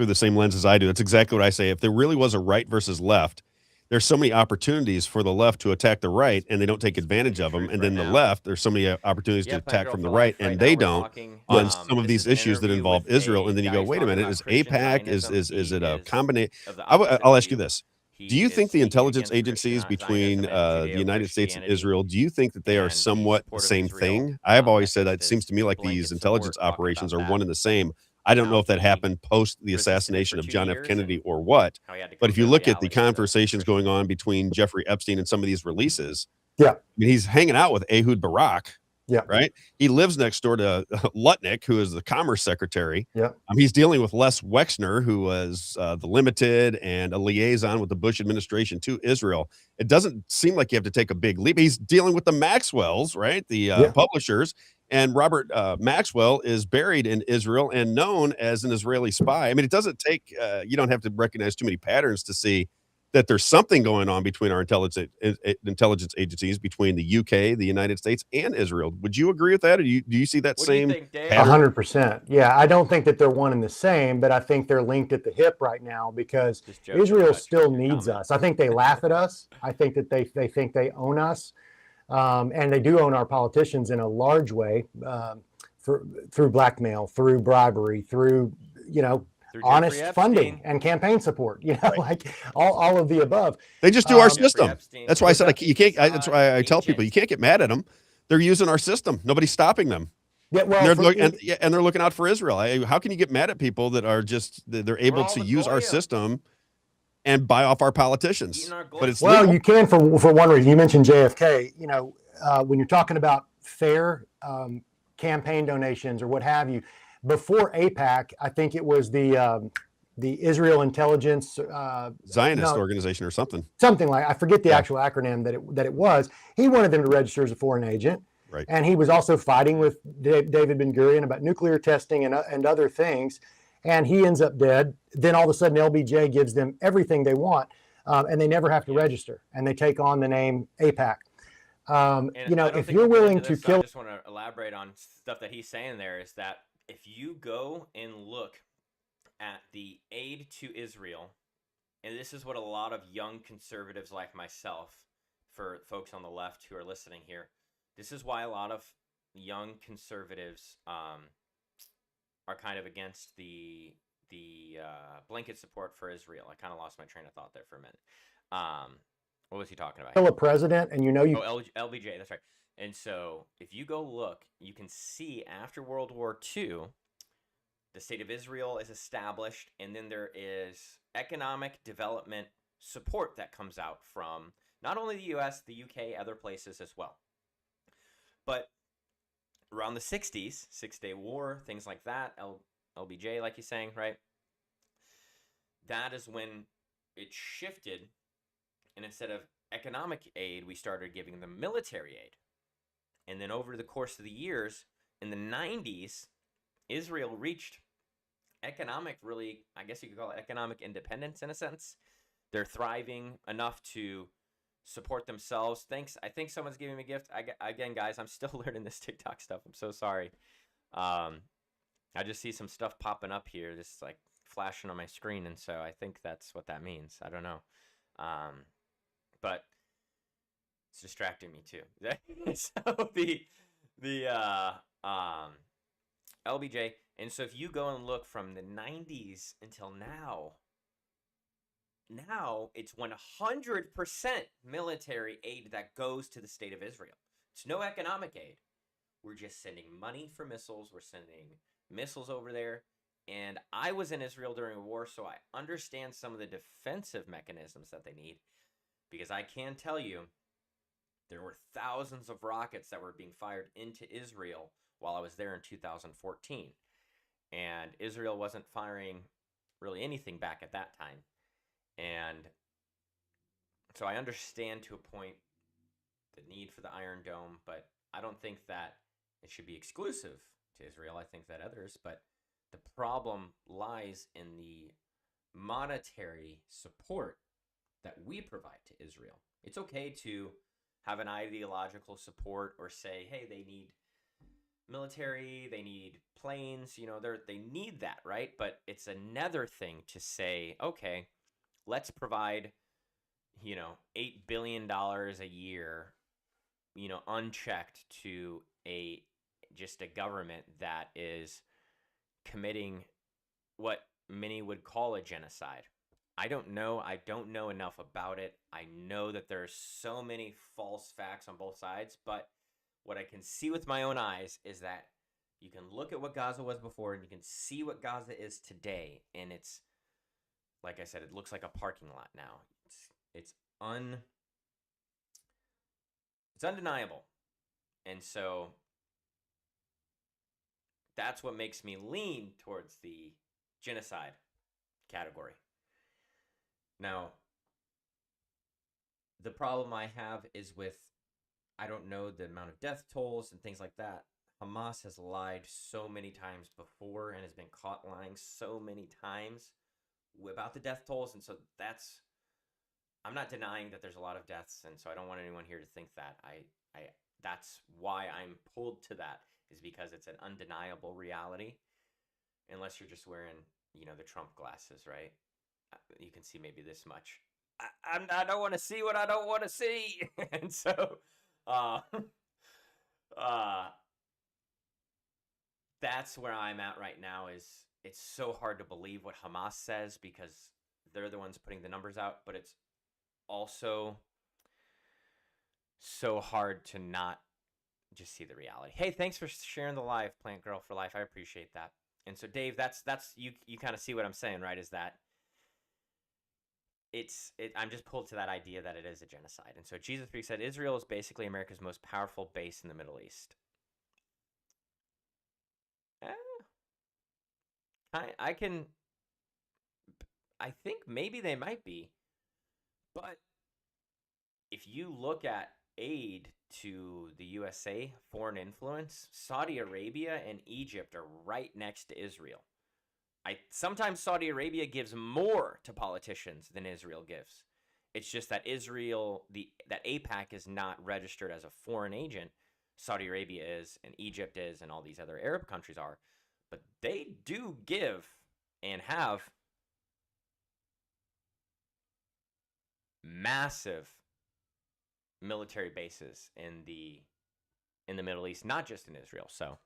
Speaker 2: the same lens as I do. That's exactly what I say. If there really was a right versus left, there's so many opportunities for the left to attack the right, and they don't take advantage of them.
Speaker 1: Truth
Speaker 2: And
Speaker 1: right
Speaker 2: then the
Speaker 1: now.
Speaker 2: left, there's so many opportunities to
Speaker 1: Yeah, Plant
Speaker 2: attack
Speaker 1: Girl
Speaker 2: from
Speaker 1: for
Speaker 2: the right,
Speaker 1: life. Right
Speaker 2: and
Speaker 1: now
Speaker 2: they
Speaker 1: we're
Speaker 2: don't
Speaker 1: talking,
Speaker 2: on some of
Speaker 1: this
Speaker 2: these
Speaker 1: is an
Speaker 2: issues that
Speaker 1: interview
Speaker 2: involve
Speaker 1: with
Speaker 2: Israel.
Speaker 1: a
Speaker 2: And then you
Speaker 1: guy
Speaker 2: go,
Speaker 1: who's
Speaker 2: wait a
Speaker 1: talking
Speaker 2: minute,
Speaker 1: about
Speaker 2: is
Speaker 1: Christian
Speaker 2: APAC
Speaker 1: Zionism.
Speaker 2: is
Speaker 1: He
Speaker 2: it a
Speaker 1: is
Speaker 2: combination?
Speaker 1: of the opposite
Speaker 2: I'll ask you
Speaker 1: view.
Speaker 2: this:
Speaker 1: He
Speaker 2: do you
Speaker 1: is
Speaker 2: think the
Speaker 1: speaking
Speaker 2: intelligence
Speaker 1: against
Speaker 2: agencies
Speaker 1: Christian
Speaker 2: between
Speaker 1: Zionism and
Speaker 2: the United States and
Speaker 1: Judeo-Christianity
Speaker 2: Israel, do you think that they are
Speaker 1: and the
Speaker 2: somewhat the
Speaker 1: support of
Speaker 2: same
Speaker 1: Israel.
Speaker 2: thing? I've always said that it
Speaker 1: Just
Speaker 2: seems
Speaker 1: as
Speaker 2: to me like
Speaker 1: blanket
Speaker 2: these intelligence
Speaker 1: support, talking
Speaker 2: operations
Speaker 1: about
Speaker 2: are
Speaker 1: that.
Speaker 2: one and the same. I don't
Speaker 1: How
Speaker 2: know if that
Speaker 1: he
Speaker 2: happened post the
Speaker 1: resisted it
Speaker 2: assassination
Speaker 1: for
Speaker 2: of
Speaker 1: 2
Speaker 2: John F.
Speaker 1: years
Speaker 2: Kennedy
Speaker 1: and
Speaker 2: or what.
Speaker 1: how he had to
Speaker 2: But
Speaker 1: come
Speaker 2: if
Speaker 1: to
Speaker 2: you
Speaker 1: the
Speaker 2: look at the
Speaker 1: reality of those
Speaker 2: conversations
Speaker 1: Christians.
Speaker 2: going on between Jeffrey Epstein and some of these releases,
Speaker 3: Yeah.
Speaker 2: I mean, he's hanging out with Ehud Barak,
Speaker 3: Yeah.
Speaker 2: right? He lives next door to Lutnick, who is the Commerce Secretary.
Speaker 3: Yeah.
Speaker 2: He's dealing with Les Wexner, who was the Limited and a liaison with the Bush administration to Israel. It doesn't seem like you have to take a big leap. He's dealing with the Maxwells, right? The
Speaker 3: Yeah.
Speaker 2: publishers. And Robert Maxwell is buried in Israel and known as an Israeli spy. I mean, it doesn't take, you don't have to recognize too many patterns to see that there's something going on between our intelligence agencies, between the UK, the United States, and Israel. Would you agree with that? Or do you see that
Speaker 1: What do you
Speaker 2: same
Speaker 1: think, Dave?
Speaker 2: pattern?
Speaker 3: 100%. Yeah, I don't think that they're one and the same, but I think they're linked at the hip right now because
Speaker 1: Just joking
Speaker 3: Israel
Speaker 1: about
Speaker 3: still
Speaker 1: your
Speaker 3: needs
Speaker 1: comment.
Speaker 3: us. I think they laugh at us. I think that they think they own us, and they do own our politicians in a large way, through blackmail, through bribery, through
Speaker 1: Through
Speaker 3: honest
Speaker 1: Jeffrey
Speaker 3: funding
Speaker 1: Epstein.
Speaker 3: and campaign support. Like all of the above.
Speaker 2: They just do our
Speaker 1: Jeffrey
Speaker 2: system.
Speaker 1: Epstein.
Speaker 2: That's why I
Speaker 3: What's
Speaker 2: said
Speaker 3: that?
Speaker 2: you can't. That's
Speaker 1: Mossad
Speaker 2: why I tell people
Speaker 1: agent.
Speaker 2: you can't get mad at them. They're using our system. Nobody's stopping them.
Speaker 3: Yeah,
Speaker 2: And
Speaker 3: well,
Speaker 2: they're looking out for Israel. How can you get mad at people that are just they're able
Speaker 1: all
Speaker 2: to
Speaker 1: the
Speaker 2: use our
Speaker 1: Goya.
Speaker 2: system and buy off our politicians?
Speaker 1: Eating our
Speaker 2: But it's
Speaker 3: well,
Speaker 2: legal.
Speaker 3: you can for one reason. You mentioned JFK. When you're talking about fair campaign donations or what have you, before APAC, I think it was the Israel Intelligence
Speaker 2: Zionist
Speaker 3: no,
Speaker 2: organization or something.
Speaker 3: something like, I forget the
Speaker 2: Yeah.
Speaker 3: actual acronym that it was. He wanted them to register as a foreign agent,
Speaker 2: Right.
Speaker 3: and he was also fighting with David Ben-Gurion about nuclear testing and other things. And he ends up dead. Then all of a sudden, LBJ gives them everything they want, and they never have to register, and they take on the name APAC.
Speaker 1: And I don't
Speaker 3: if
Speaker 1: think
Speaker 3: you're
Speaker 1: we'll get
Speaker 3: willing
Speaker 1: into
Speaker 3: to
Speaker 1: this, so I
Speaker 3: kill,
Speaker 1: just want to elaborate on stuff that he's saying there is that if you go and look at the aid to Israel, and this is what a lot of young conservatives like myself, for folks on the left who are listening here, this is why a lot of young conservatives are kind of against the blanket support for Israel. I kind of lost my train of thought there for a minute. What was he talking about?
Speaker 3: kill a president, and
Speaker 1: LBJ, that's right. And so if you go look, you can see after World War II, the state of Israel is established, and then there is economic development support that comes out from not only the US, the UK, other places as well. But around the 60s, Six-Day War, things like that, LBJ, like you're saying, right? That is when it shifted, and instead of economic aid, we started giving them military aid. And then over the course of the years, in the 90s, Israel reached really, I guess you could call it economic independence in a sense. They're thriving enough to support themselves. I think someone's giving me a gift. Again, guys, I'm still learning this TikTok stuff. I'm so sorry. I just see some stuff popping up here, just like flashing on my screen, and so I think that's what that means. I don't know, but it's distracting me too. So the LBJ, and so if you go and look from the 90s until now it's 100% military aid that goes to the state of Israel. It's no economic aid. We're just sending money for missiles. We're sending missiles over there. And I was in Israel during a war, so I understand some of the defensive mechanisms that they need, because I can tell you there were thousands of rockets that were being fired into Israel while I was there in 2014. And Israel wasn't firing really anything back at that time. And so I understand to a point the need for the Iron Dome, but I don't think that it should be exclusive to Israel. I think that others, but the problem lies in the monetary support that we provide to Israel. It's okay to have an ideological support or say, hey, they need military, they need planes, they need that, right? But it's another thing to say, okay, let's provide, $8 billion a year, unchecked to just a government that is committing what many would call a genocide. I don't know enough about it. I know that there's so many false facts on both sides, but what I can see with my own eyes is that you can look at what Gaza was before and you can see what Gaza is today, and it's, like I said, it looks like a parking lot now. It's undeniable. And so that's what makes me lean towards the genocide category. Now, the problem I have is with, I don't know the amount of death tolls and things like that. Hamas has lied so many times before and has been caught lying so many times about the death tolls. And so I'm not denying that there's a lot of deaths. And so I don't want anyone here to think that. That's why I'm pulled to that, is because it's an undeniable reality. Unless you're just wearing, the Trump glasses, right? You can see maybe this much. I don't want to see what I don't want to see. And so, that's where I'm at right now. Is it's so hard to believe what Hamas says because they're the ones putting the numbers out, but it's also so hard to not just see the reality. Hey, thanks for sharing the live, Plant Girl for Life. I appreciate that. And so, Dave, that's you kind of see what I'm saying, right? Is that I'm just pulled to that idea that it is a genocide. And so Jesus Freak said, Israel is basically America's most powerful base in the Middle East. I think maybe they might be. But if you look at aid to the USA, foreign influence, Saudi Arabia and Egypt are right next to Israel. Sometimes Saudi Arabia gives more to politicians than Israel gives. It's just that that AIPAC is not registered as a foreign agent. Saudi Arabia is, and Egypt is, and all these other Arab countries are. But they do give and have massive military bases in the Middle East, not just in Israel. So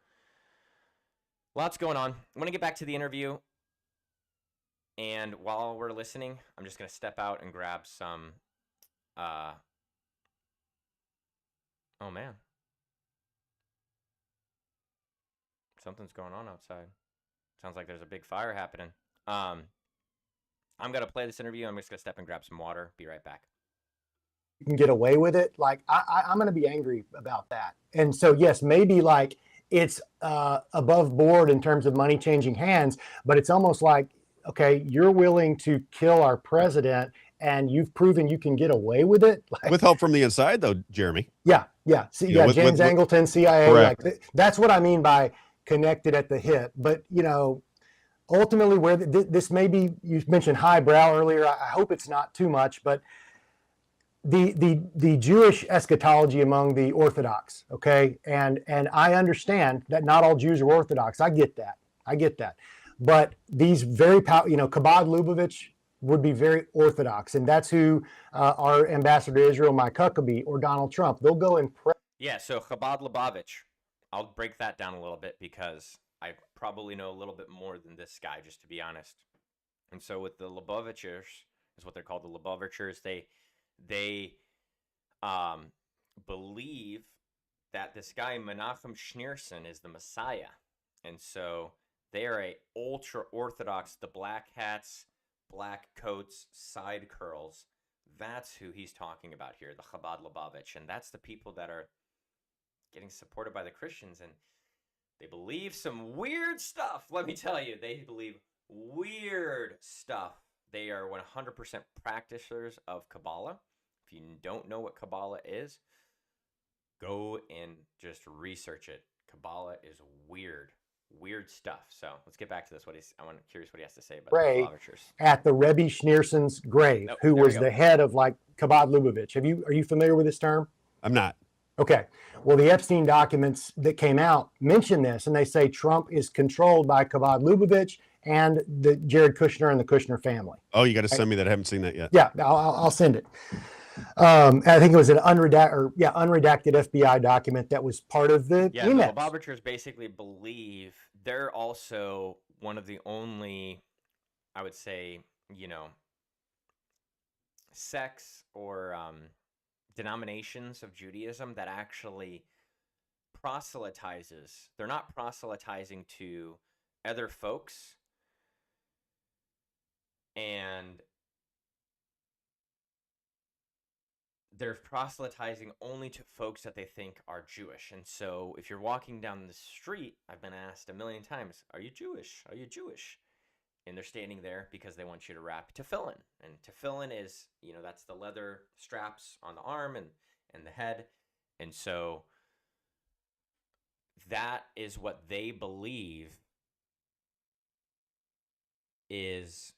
Speaker 1: lots going on. I'm going to get back to the interview. And while we're listening, I'm just going to step out and grab some, oh man. Something's going on outside. Sounds like there's a big fire happening. I'm going to play this interview. I'm just going to step and grab some water. Be right back.
Speaker 3: You can get away with it. Like, I'm going to be angry about that. And so, yes, maybe like it's above board in terms of money changing hands, but it's almost like, okay, you're willing to kill our president and you've proven you can get away with it. Like,
Speaker 2: with help from the inside, though, Jeremy.
Speaker 3: Yeah. See, James Angleton, CIA.
Speaker 2: Correct.
Speaker 3: Like, that's what I mean by connected at the hip. But, ultimately where this may be, you mentioned highbrow earlier. I hope it's not too much, but the Jewish eschatology among the Orthodox, okay? And I understand that not all Jews are Orthodox. I get that. I get that. But these very Chabad Lubavitch would be very orthodox, and that's who our ambassador to Israel, Mike Huckabee, or Donald Trump. They'll go and pray.
Speaker 1: Yeah, so Chabad Lubavitch. I'll break that down a little bit because I probably know a little bit more than this guy, just to be honest. And so with the Lubavitchers, is what they're called, the Lubavitchers, they believe that this guy Menachem Schneerson is the Messiah. And so they are a ultra orthodox, the black hats, black coats, side curls. That's who he's talking about here, the Chabad Lubavitch. And that's the people that are getting supported by the Christians. And they believe some weird stuff. Let me tell you, they believe weird stuff. They are 100% practitioners of Kabbalah. If you don't know what Kabbalah is, go and just research it. Kabbalah is weird stuff. So let's get back to this. I'm curious what he has to say about the
Speaker 3: Pray
Speaker 1: Lubavitchers.
Speaker 3: at the Rebbe Schneerson's grave,
Speaker 1: Nope,
Speaker 3: who
Speaker 1: there we
Speaker 3: was
Speaker 1: go.
Speaker 3: the head of like Chabad Lubavitch. Are you familiar with this term?
Speaker 2: I'm not.
Speaker 3: Okay. Well, the Epstein documents that came out mention this, and they say Trump is controlled by Chabad Lubavitch and the Jared Kushner and the Kushner family.
Speaker 2: Oh, you got to send me that. I haven't seen that yet.
Speaker 3: Yeah, I'll send it. I think it was an unredacted FBI document that was part of the
Speaker 1: Yeah, the
Speaker 3: emails.
Speaker 1: Lubavitchers basically believe they're also one of the only, I would say, sects or denominations of Judaism that actually proselytizes. They're not proselytizing to other folks, and they're proselytizing only to folks that they think are Jewish. And so if you're walking down the street, I've been asked a million times, are you Jewish? Are you Jewish? And they're standing there because they want you to wrap tefillin. And tefillin is, that's the leather straps on the arm and the head. And so that is what they believe is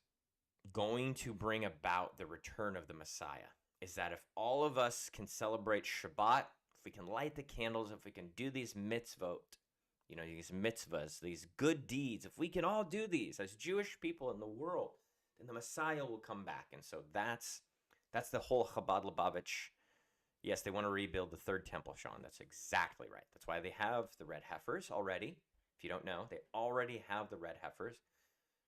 Speaker 1: going to bring about the return of the Messiah. Is that if all of us can celebrate Shabbat, if we can light the candles, if we can do these mitzvot, these mitzvahs, these good deeds, if we can all do these as Jewish people in the world, then the Messiah will come back. And so that's the whole Chabad Lubavitch. Yes, they want to rebuild the third temple, Sean. That's exactly right. That's why they have the red heifers already. If you don't know, they already have the red heifers,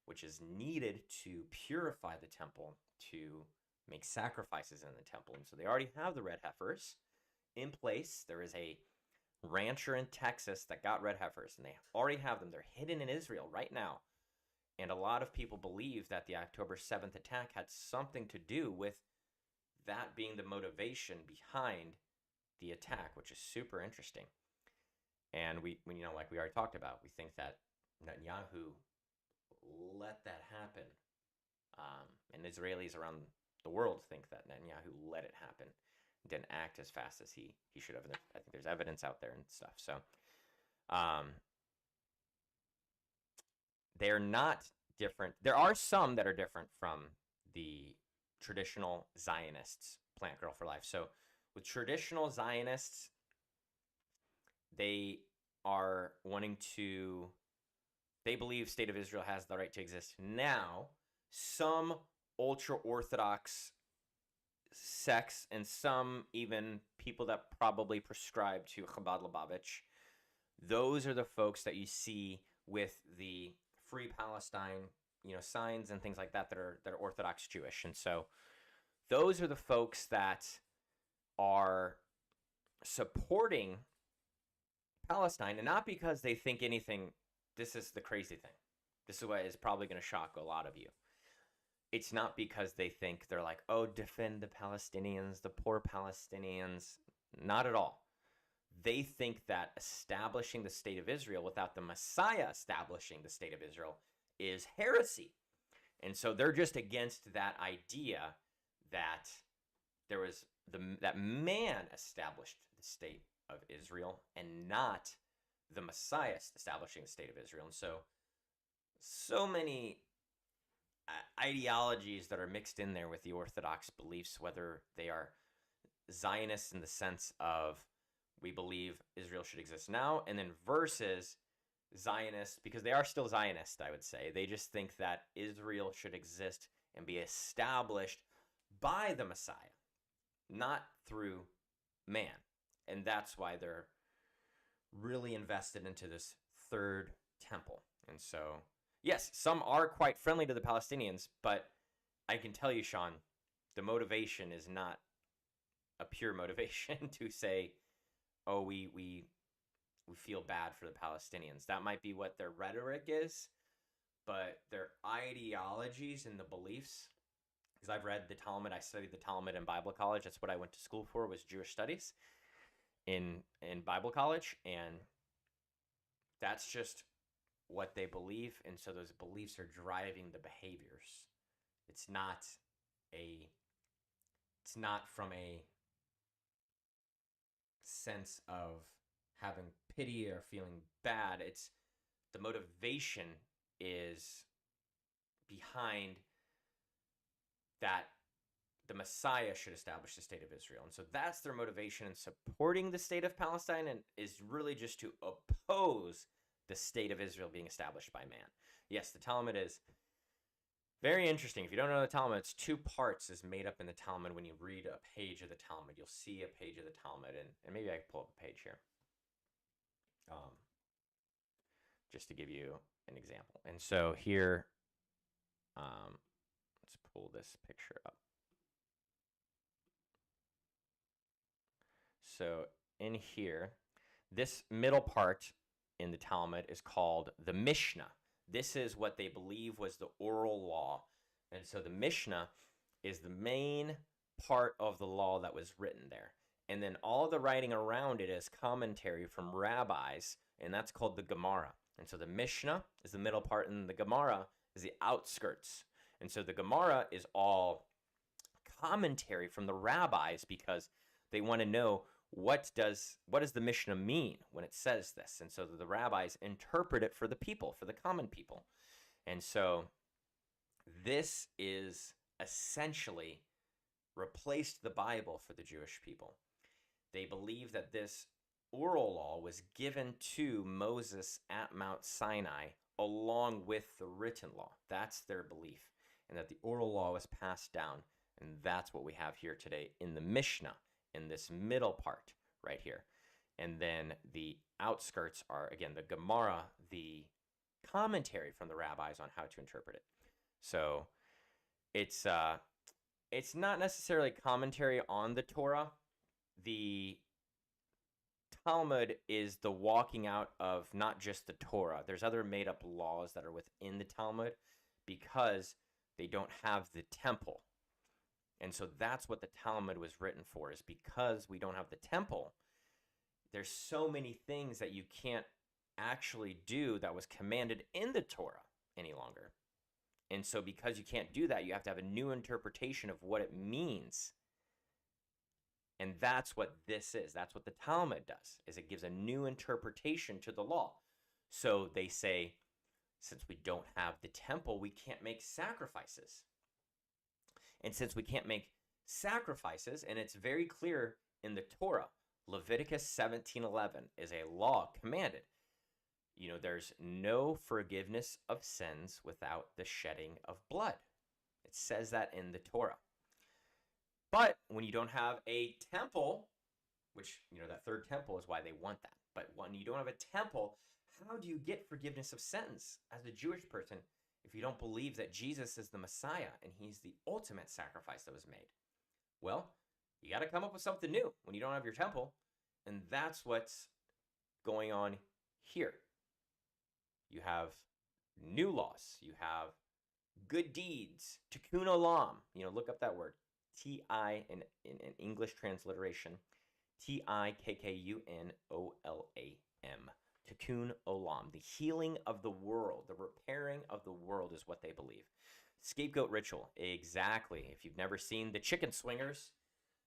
Speaker 1: which is needed to purify the temple, to make sacrifices in the temple. And so they already have the red heifers in place. There is a rancher in Texas that got red heifers, and they already have them. They're hidden in Israel right now. And a lot of people believe that the October 7th attack had something to do with that being the motivation behind the attack, which is super interesting. And we like we already talked about, we think that Netanyahu let that happen. And Israelis around the world think that Netanyahu let it happen, didn't act as fast as he should have. And I think there's evidence out there and stuff. So they're not different. There are some that are different from the traditional Zionists, Plant Girl for Life. So with traditional Zionists, they are they believe State of Israel has the right to exist. Now, some ultra-Orthodox sects and some even people that probably prescribe to Chabad Lubavitch, those are the folks that you see with the Free Palestine, signs and things like that that are Orthodox Jewish. And so those are the folks that are supporting Palestine, and not because they think anything. This is the crazy thing. This is what is probably going to shock a lot of you. It's not because they think they're like, oh, defend the Palestinians, the poor Palestinians. Not at all. They think that establishing the State of Israel without the Messiah establishing the State of Israel is heresy. And so they're just against that idea that there was that man established the State of Israel and not the Messiah establishing the State of Israel. And so many ideologies that are mixed in there with the Orthodox beliefs, whether they are Zionists in the sense of we believe Israel should exist now, and then versus Zionists, because they are still Zionists, I would say. They just think that Israel should exist and be established by the Messiah, not through man. And that's why they're really invested into this third temple. And so, yes, some are quite friendly to the Palestinians, but I can tell you, Sean, the motivation is not a pure motivation to say, oh, we feel bad for the Palestinians. That might be what their rhetoric is, but their ideologies and the beliefs, because I've read the Talmud, I studied the Talmud in Bible college. That's what I went to school for, was Jewish studies in Bible college, and that's just what they believe, and so those beliefs are driving the behaviors. It's not from a sense of having pity or feeling bad. It's the motivation is behind that the Messiah should establish the state of Israel. And so that's their motivation in supporting the state of Palestine, and is really just to oppose the state of Israel being established by man. Yes, the Talmud is very interesting. If you don't know the Talmud, it's 2 parts is made up in the Talmud. When you read a page of the Talmud, you'll see a page of the Talmud, and maybe I can pull up a page here, just to give you an example. And so here, let's pull this picture up. So in here, this middle part in the Talmud is called the Mishnah. This is what they believe was the oral law. And so the Mishnah is the main part of the law that was written there. And then all the writing around it is commentary from rabbis, and that's called the Gemara. And so the Mishnah is the middle part, and the Gemara is the outskirts. And so the Gemara is all commentary from the rabbis, because they want to know what does the Mishnah mean when it says this. And so the rabbis interpret it for the people, for the common people. And so this is essentially replaced the Bible for the Jewish people. They believe that this oral law was given to Moses at Mount Sinai along with the written law. That's their belief. And that the oral law was passed down. And that's what we have here today in the Mishnah, in this middle part right here. And then the outskirts are, again, the Gemara, the commentary from the rabbis on how to interpret it. So it's not necessarily commentary on the Torah. The Talmud is the walking out of not just the Torah. There's other made up laws that are within the Talmud because they don't have the temple. And so that's what the Talmud was written for, is because we don't have the temple, there's so many things that you can't actually do that was commanded in the Torah any longer. And so because you can't do that, you have to have a new interpretation of what it means. And that's what this is. That's what the Talmud does, is it gives a new interpretation to the law. So they say, since we don't have the temple, we can't make sacrifices. And since we can't make sacrifices, and it's very clear in the Torah, Leviticus 17:11 is a law commanded. You know, there's no forgiveness of sins without the shedding of blood. It says that in the Torah. But when you don't have a temple, which, you know, that third temple is why they want that. But when you don't have a temple, how do you get forgiveness of sins as a Jewish person if you don't believe that Jesus is the Messiah and he's the ultimate sacrifice that was made? Well, you got to come up with something new when you don't have your temple. And that's what's going on here. You have new laws. You have good deeds. Tikkun olam. You know, look up that word. T-I in English transliteration. T-I-K-K-U-N-O-L-A-M. Tikkun olam. The healing of the world. The repairing of the world is what they believe. Scapegoat ritual. Exactly. If you've never seen the chicken swingers,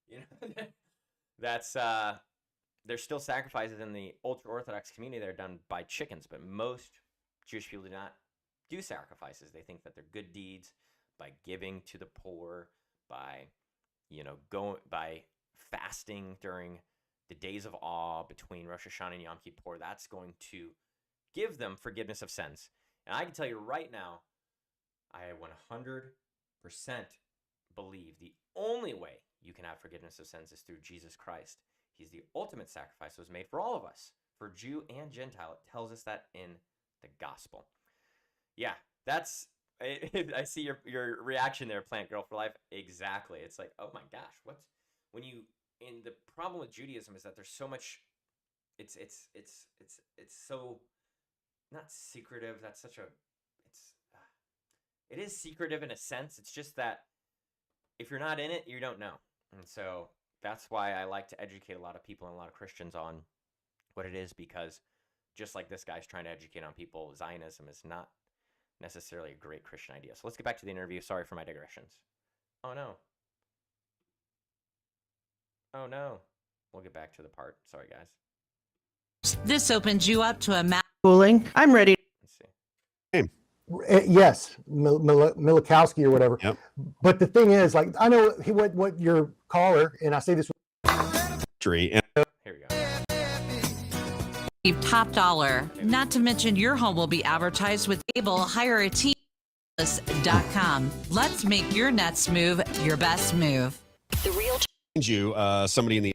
Speaker 1: you know, that's there's still sacrifices in the ultra-Orthodox community that are done by chickens, but most Jewish people do not do sacrifices. They think that they're good deeds by giving to the poor, by, you know, by fasting during the days of awe between Rosh Hashanah and Yom Kippur. That's going to give them forgiveness of sins. And I can tell you right now, I 100% believe the only way you can have forgiveness of sins is through Jesus Christ. He's the ultimate sacrifice that was made for all of us, for Jew and Gentile. It tells us that in the gospel. Yeah, that's, I see your reaction there, Plant Girl for Life. Exactly. It's like, oh my gosh, and the problem with Judaism is that there's so much, it's so, not secretive. That's such a, it is secretive in a sense. It's just that if you're not in it, you don't know. And so that's why I like to educate a lot of people and a lot of Christians on what it is, because just like this guy's trying to educate on people, Zionism is not necessarily a great Christian idea. So let's get back to the interview. Sorry for my digressions. Oh no. Oh no. We'll get back to the part. Sorry, guys.
Speaker 7: This opens you up to a
Speaker 8: Cooling. I'm ready.
Speaker 1: Let's see.
Speaker 3: Yes, Milikowski or whatever.
Speaker 2: Yep.
Speaker 3: But the thing is, like, I know what your caller, and I say this.
Speaker 2: Tree. And
Speaker 1: Here we go.
Speaker 7: top dollar. Not to mention your home will be advertised with Able Hire a Team.com. Let's make your next move your best move.
Speaker 9: The real
Speaker 2: you, somebody in the.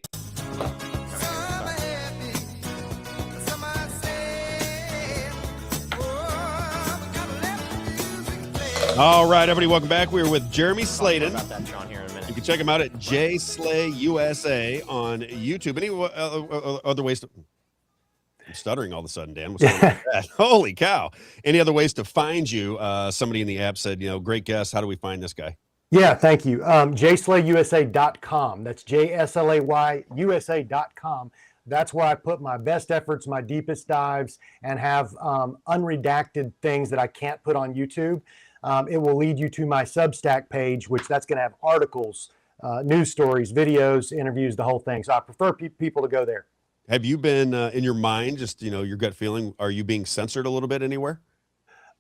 Speaker 2: All right, everybody, welcome back. We're with Jeremy
Speaker 1: More
Speaker 2: Sladen.
Speaker 1: about that, Sean, here in a minute.
Speaker 2: You can check him out at JSlayUSA on YouTube. Any other ways to... I'm stuttering all of a sudden, Dan. What's going on with that? Holy cow. Any other ways to find you? Somebody in the app said, great guest. How do we find this guy?
Speaker 3: Yeah, thank you. JSlayUSA.com. That's JSLAYUSA.com. That's where I put my best efforts, my deepest dives, and have unredacted things that I can't put on YouTube. It will lead you to my Substack page, which that's going to have articles, news stories, videos, interviews, the whole thing. So I prefer people to go there.
Speaker 2: Have you been in your mind, just, your gut feeling, are you being censored a little bit anywhere?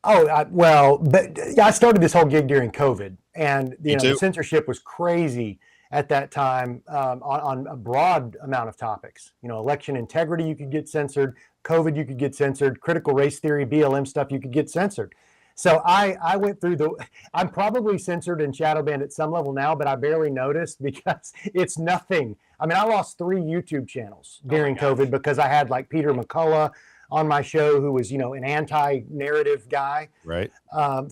Speaker 3: Oh, I started this whole gig during COVID, and the censorship was crazy at that time on a broad amount of topics. Election integrity, you could get censored. COVID, you could get censored. Critical race theory, BLM stuff, you could get censored. So I went through I'm probably censored and shadow banned at some level now, but I barely noticed because it's nothing. I mean, I lost 3 YouTube channels during COVID because I had like Peter McCullough on my show, who was, an anti-narrative guy.
Speaker 2: Right.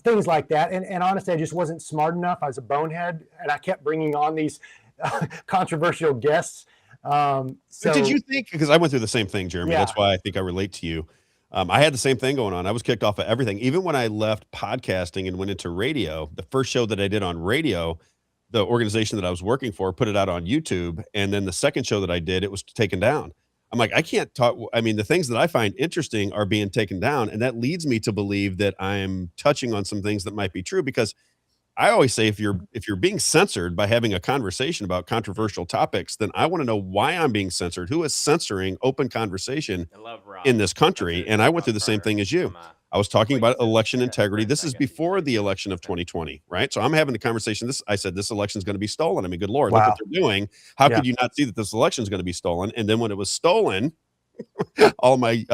Speaker 3: Things like that. And honestly, I just wasn't smart enough. I was a bonehead, and I kept bringing on these controversial guests.
Speaker 2: So did you think, because I went through the same thing, Jeremy,
Speaker 3: Yeah.
Speaker 2: that's why I think I relate to you. I had the same thing going on. I was kicked off of everything. Even when I left podcasting and went into radio, the first show that I did on radio, the organization that I was working for put it out on YouTube. And then the second show that I did, it was taken down. I'm like, I can't talk. I mean, the things that I find interesting are being taken down. And that leads me to believe that I'm touching on some things that might be true, because I always say, if you're being censored by having a conversation about controversial topics, then I want to know why I'm being censored. Who is censoring open conversation in this country? And I went through the same thing as you. I was talking about election integrity. This is before the election of 2020, right? So I'm having the conversation. I said, this election is going to be stolen. I mean, good Lord, look what they're doing. How could you not see that this election is going to be stolen? And then when it was stolen, all my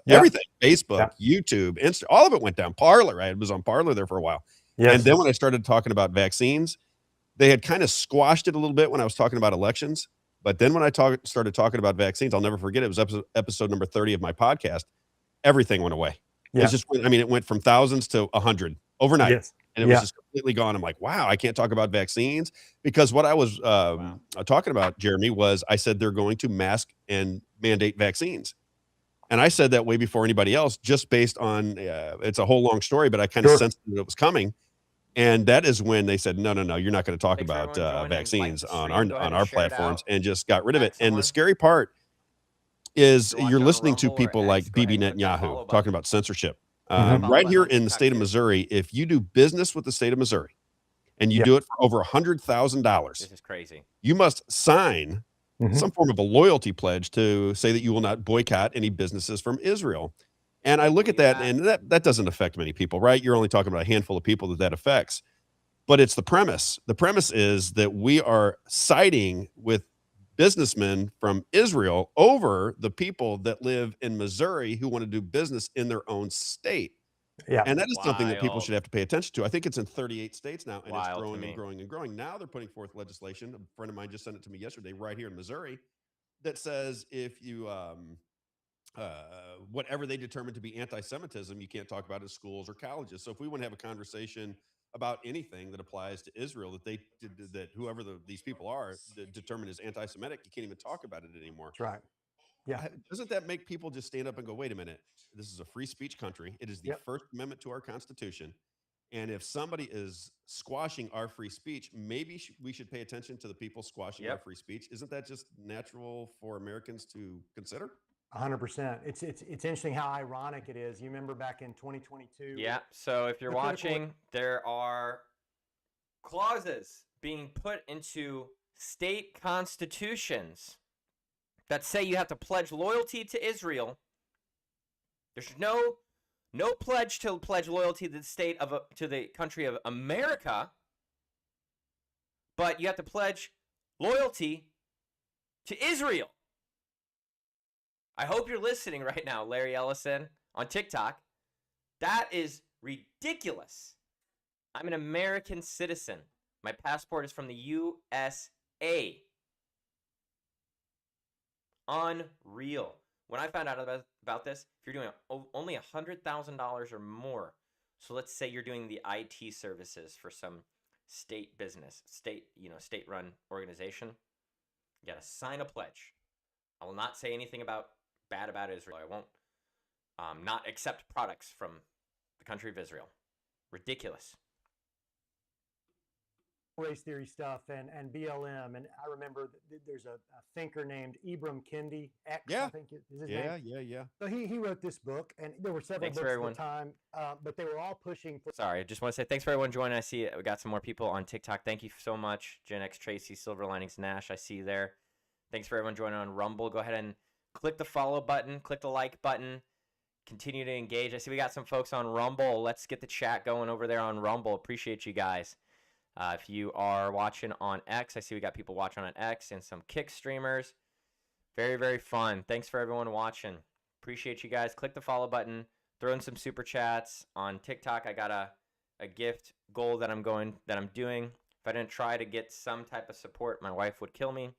Speaker 2: everything, Facebook, YouTube, Insta, all of it went down. Parler, I was on Parler there for a while. Yes. And then when I started talking about vaccines, they had kind of squashed it a little bit when I was talking about elections. But then when I started talking about vaccines, I'll never forget, it was episode number 30 of my podcast. Everything went away. Yeah. It went from thousands to 100 overnight. Yes. And it was just completely gone. I'm like, wow, I can't talk about vaccines, because what I was talking about, Jeremy, was I said they're going to mask and mandate vaccines. And I said that way before anybody else, just based on, it's a whole long story, but I kind of sensed that it was coming. And that is when they said, no, you're not going to talk about vaccines on our platforms, and just got rid of it. And the scary part is you're listening to people like Bibi Netanyahu talking about censorship. Right here in the state of Missouri, if you do business with the state of Missouri and you do it for over $100,000,
Speaker 1: this is crazy.
Speaker 2: You must sign some form of a loyalty pledge to say that you will not boycott any businesses from Israel. And I look at that, and that doesn't affect many people, right? You're only talking about a handful of people that affects. But it's the premise. The premise is that we are siding with businessmen from Israel over the people that live in Missouri who want to do business in their own state.
Speaker 3: Yeah.
Speaker 2: And that is something that people
Speaker 1: Wild.
Speaker 2: should have to pay attention to. I think it's in 38 states now, and it's
Speaker 1: Wild to
Speaker 2: growing and
Speaker 1: me.
Speaker 2: growing and growing. Now they're putting forth legislation. A friend of mine just sent it to me yesterday, right here in Missouri, that says if you whatever they determine to be anti-Semitism, you can't talk about it in schools or colleges. So if we want to have a conversation about anything that applies to Israel, that whoever these people are determined is anti-Semitic, you can't even talk about it anymore.
Speaker 3: That's right. Yeah.
Speaker 2: Doesn't that make people just stand up and go, wait a minute, this is a free speech country. It is the
Speaker 3: Yep.
Speaker 2: First Amendment to our Constitution. And if somebody is squashing our free speech, maybe we should pay attention to the people squashing our
Speaker 1: Yep.
Speaker 2: free speech. Isn't that just natural for Americans to consider?
Speaker 3: 100%. It's interesting how ironic it is. You remember back in 2022?
Speaker 1: Yeah. So if you're
Speaker 3: The critical-
Speaker 1: watching, there are clauses being put into state constitutions that say you have to pledge loyalty to Israel. There's no pledge to pledge loyalty to the country of America, but you have to pledge loyalty to Israel. I hope you're listening right now, Larry Ellison, on TikTok. That is ridiculous. I'm an American citizen. My passport is from the USA. Unreal. When I found out about this, if you're doing only $100,000 or more, so let's say you're doing the IT services for some state business, state-run organization, you got to sign a pledge. I will not say anything bad about Israel. I won't not accept products from the country of Israel. Ridiculous.
Speaker 3: Race theory stuff and BLM. And I remember there's a thinker named Ibram Kendi, X,
Speaker 2: Yeah.
Speaker 3: I think is his name.
Speaker 2: Yeah.
Speaker 3: So he wrote this book, and there were several
Speaker 1: Thanks for
Speaker 3: books at
Speaker 1: everyone.
Speaker 3: the time, but they were all pushing for.
Speaker 1: Sorry, I just want to say thanks for everyone joining. I see we got some more people on TikTok. Thank you so much. Gen X Tracy, Silver Linings Nash, I see you there. Thanks for everyone joining on Rumble. Go ahead and click the follow button, click the like button. Continue to engage. I see we got some folks on Rumble. Let's get the chat going over there on Rumble. Appreciate you guys. If you are watching on X, I see we got people watching on X and some Kick streamers. Very, very fun. Thanks for everyone watching. Appreciate you guys. Click the follow button. Throw in some super chats. On TikTok, I got a gift goal that I'm doing. If I didn't try to get some type of support, my wife would kill me.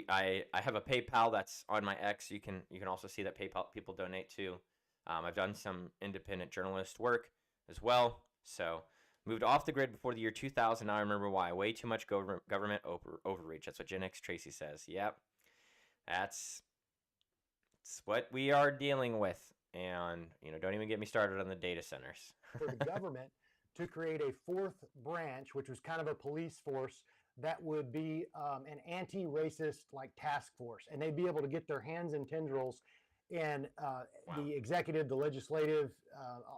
Speaker 1: I have a PayPal that's on my X. You can also see that PayPal people donate to. I've done some independent journalist work as well. So moved off the grid before the year 2000. Now I remember why. Way too much government overreach. That's what Gen X Tracy says. Yep. That's what we are dealing with. And, don't even get me started on the data centers.
Speaker 3: For the government to create a fourth branch, which was kind of a police force that would be an anti-racist task force, and they'd be able to get their hands and tendrils in the executive, the legislative,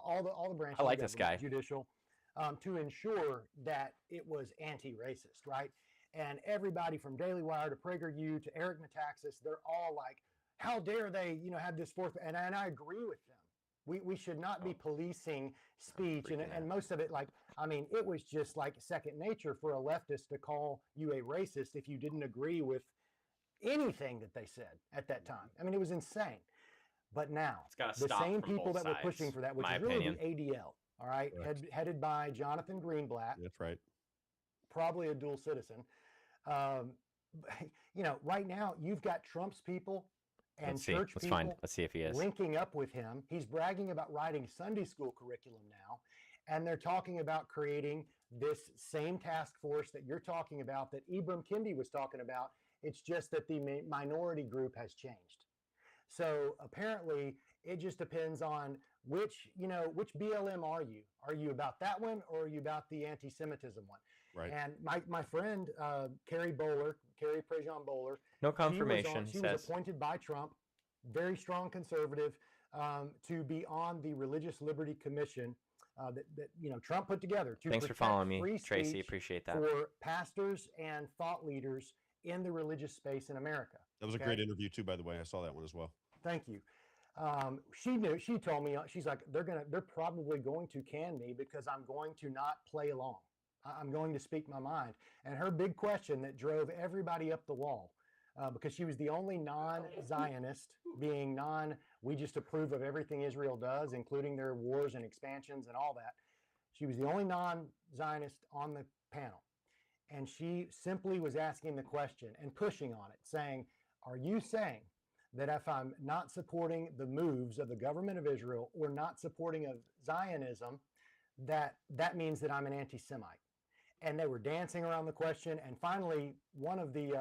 Speaker 3: all the branches.
Speaker 1: I like
Speaker 3: of
Speaker 1: this guy.
Speaker 3: Judicial, to ensure that it was anti-racist, right? And everybody from Daily Wire to PragerU to Eric Metaxas, they're all like, how dare they, have this fourth? And I agree with them. We should not be policing speech, and most of it, it was just like second nature for a leftist to call you a racist if you didn't agree with anything that they said at that time. It was insane. But now,
Speaker 1: It's gotta
Speaker 3: the
Speaker 1: stop
Speaker 3: same
Speaker 1: from
Speaker 3: people
Speaker 1: both
Speaker 3: that were
Speaker 1: sides,
Speaker 3: pushing for that, which
Speaker 1: my
Speaker 3: is really
Speaker 1: opinion.
Speaker 3: the ADL, all right, headed by Jonathan Greenblatt,
Speaker 2: That's right.
Speaker 3: probably a dual citizen. Right now, you've got Trump's people and
Speaker 1: Let's see.
Speaker 3: church
Speaker 1: Let's
Speaker 3: people
Speaker 1: find. Let's see if he is.
Speaker 3: linking up with him. He's bragging about writing Sunday school curriculum now, and they're talking about creating this same task force that you're talking about, that Ibram Kendi was talking about. It's just that the minority group has changed. So apparently, it just depends on which BLM are you? Are you about that one, or are you about the anti-Semitism one?
Speaker 2: Right.
Speaker 3: And my friend Carrie Prejean Bowler,
Speaker 1: No confirmation.
Speaker 3: She was appointed by Trump, very strong conservative, to be on the Religious Liberty Commission that Trump put together to
Speaker 1: Thanks for
Speaker 3: protect
Speaker 1: following me,
Speaker 3: free
Speaker 1: Tracy.
Speaker 3: speech
Speaker 1: Appreciate that.
Speaker 3: for pastors and thought leaders in the religious space in America.
Speaker 2: That was a great interview too, by the way. I saw that one as well.
Speaker 3: Thank you. She told me, she's like, they're probably going to can me because I'm going to not play along. I'm going to speak my mind. And her big question that drove everybody up the wall, because she was the only non-Zionist, being we just approve of everything Israel does, including their wars and expansions and all that. She was the only non-Zionist on the panel. And she simply was asking the question and pushing on it, saying, are you saying that if I'm not supporting the moves of the government of Israel or not supporting of Zionism, that means that I'm an anti-Semite? And they were dancing around the question. And finally, one of the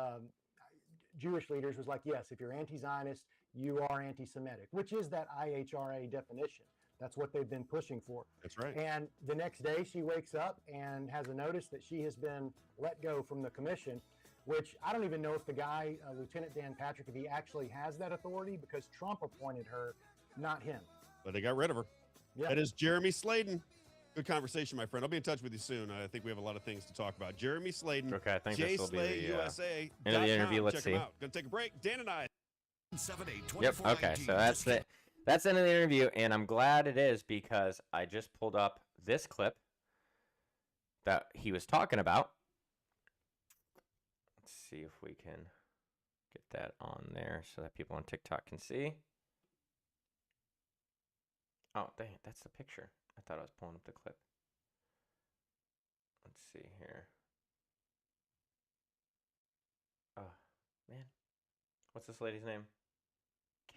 Speaker 3: Jewish leaders was like, yes, if you're anti-Zionist, you are anti-Semitic, which is that IHRA definition. That's what they've been pushing for.
Speaker 2: That's right.
Speaker 3: And the next day she wakes up and has a notice that she has been let go from the commission, which I don't even know if the guy, Lieutenant Dan Patrick, if he actually has that authority, because Trump appointed her, not him.
Speaker 2: But they got rid of her.
Speaker 3: Yeah.
Speaker 2: That is Jeremy Sladen. Good conversation, my friend. I'll be in touch with you soon. I think we have a lot of things to talk about. Jeremy Sladen.
Speaker 1: Okay, I think this will be the
Speaker 2: USA.
Speaker 1: end of the interview. Let's see.
Speaker 2: Check him out. Gonna take a break. Dan and I.
Speaker 1: Yep. Okay. So that's it. That's the end of the interview, and I'm glad it is, because I just pulled up this clip that he was talking about. Let's see if we can get that on there so that people on TikTok can see. Oh, dang, that's the picture. I thought I was pulling up the clip. Let's see here. Oh, man. What's this lady's name?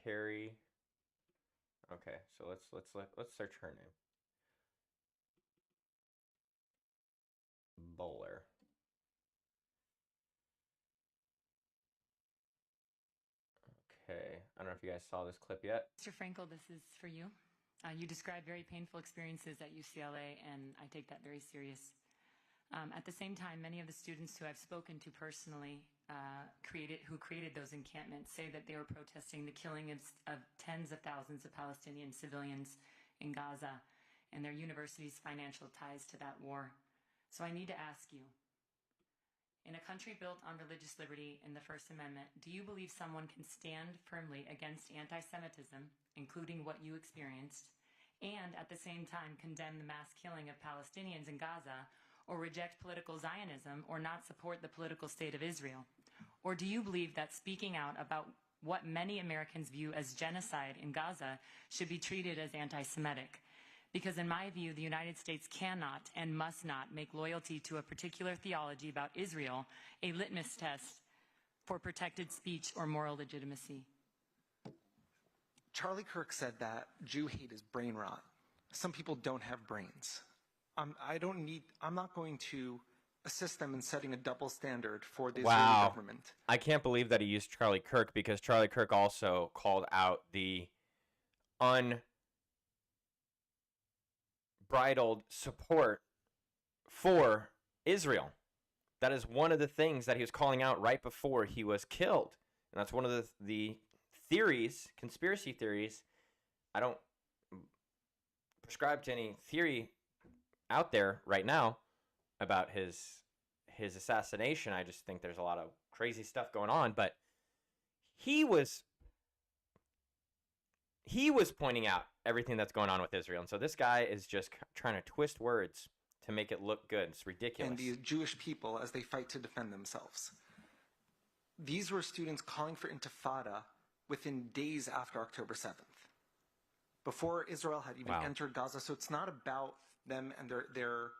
Speaker 1: Carrie. Okay, so let's search her name. Bowler. Okay, I don't know if you guys saw this clip yet.
Speaker 8: Mr. Frankel, this is for you. You described very painful experiences at UCLA, and I take that very serious. At the same time, many of the students who I've spoken to personally who created those encampments say that they were protesting the killing of tens of thousands of Palestinian civilians in Gaza and their university's financial ties to that war. So I need to ask you, in a country built on religious liberty and the First Amendment, do you believe someone can stand firmly against anti-Semitism, including what you experienced, and at the same time condemn the mass killing of Palestinians in Gaza, or reject political Zionism, or not support the political state of Israel? Or do you believe that speaking out about what many Americans view as genocide in Gaza should be treated as anti-Semitic? Because in my view, the United States cannot and must not make loyalty to a particular theology about Israel a litmus test for protected speech or moral legitimacy.
Speaker 9: Charlie Kirk said that Jew hate is brain rot. Some people don't have brains. I'm not going to assist them in setting a double standard for the Israeli government.
Speaker 1: I can't believe that he used Charlie Kirk, because Charlie Kirk also called out the unbridled support for Israel. That is one of the things that he was calling out right before he was killed. And that's one of the theories, conspiracy theories. I don't prescribe to any theory out there right now about his assassination. I just think there's a lot of crazy stuff going on, but he was pointing out everything that's going on with Israel. And so this guy is just trying to twist words to make it look good. It's ridiculous.
Speaker 9: And the Jewish people as they fight to defend themselves. These were students calling for intifada within days after October 7th, before Israel had even entered Gaza. So it's not about them and their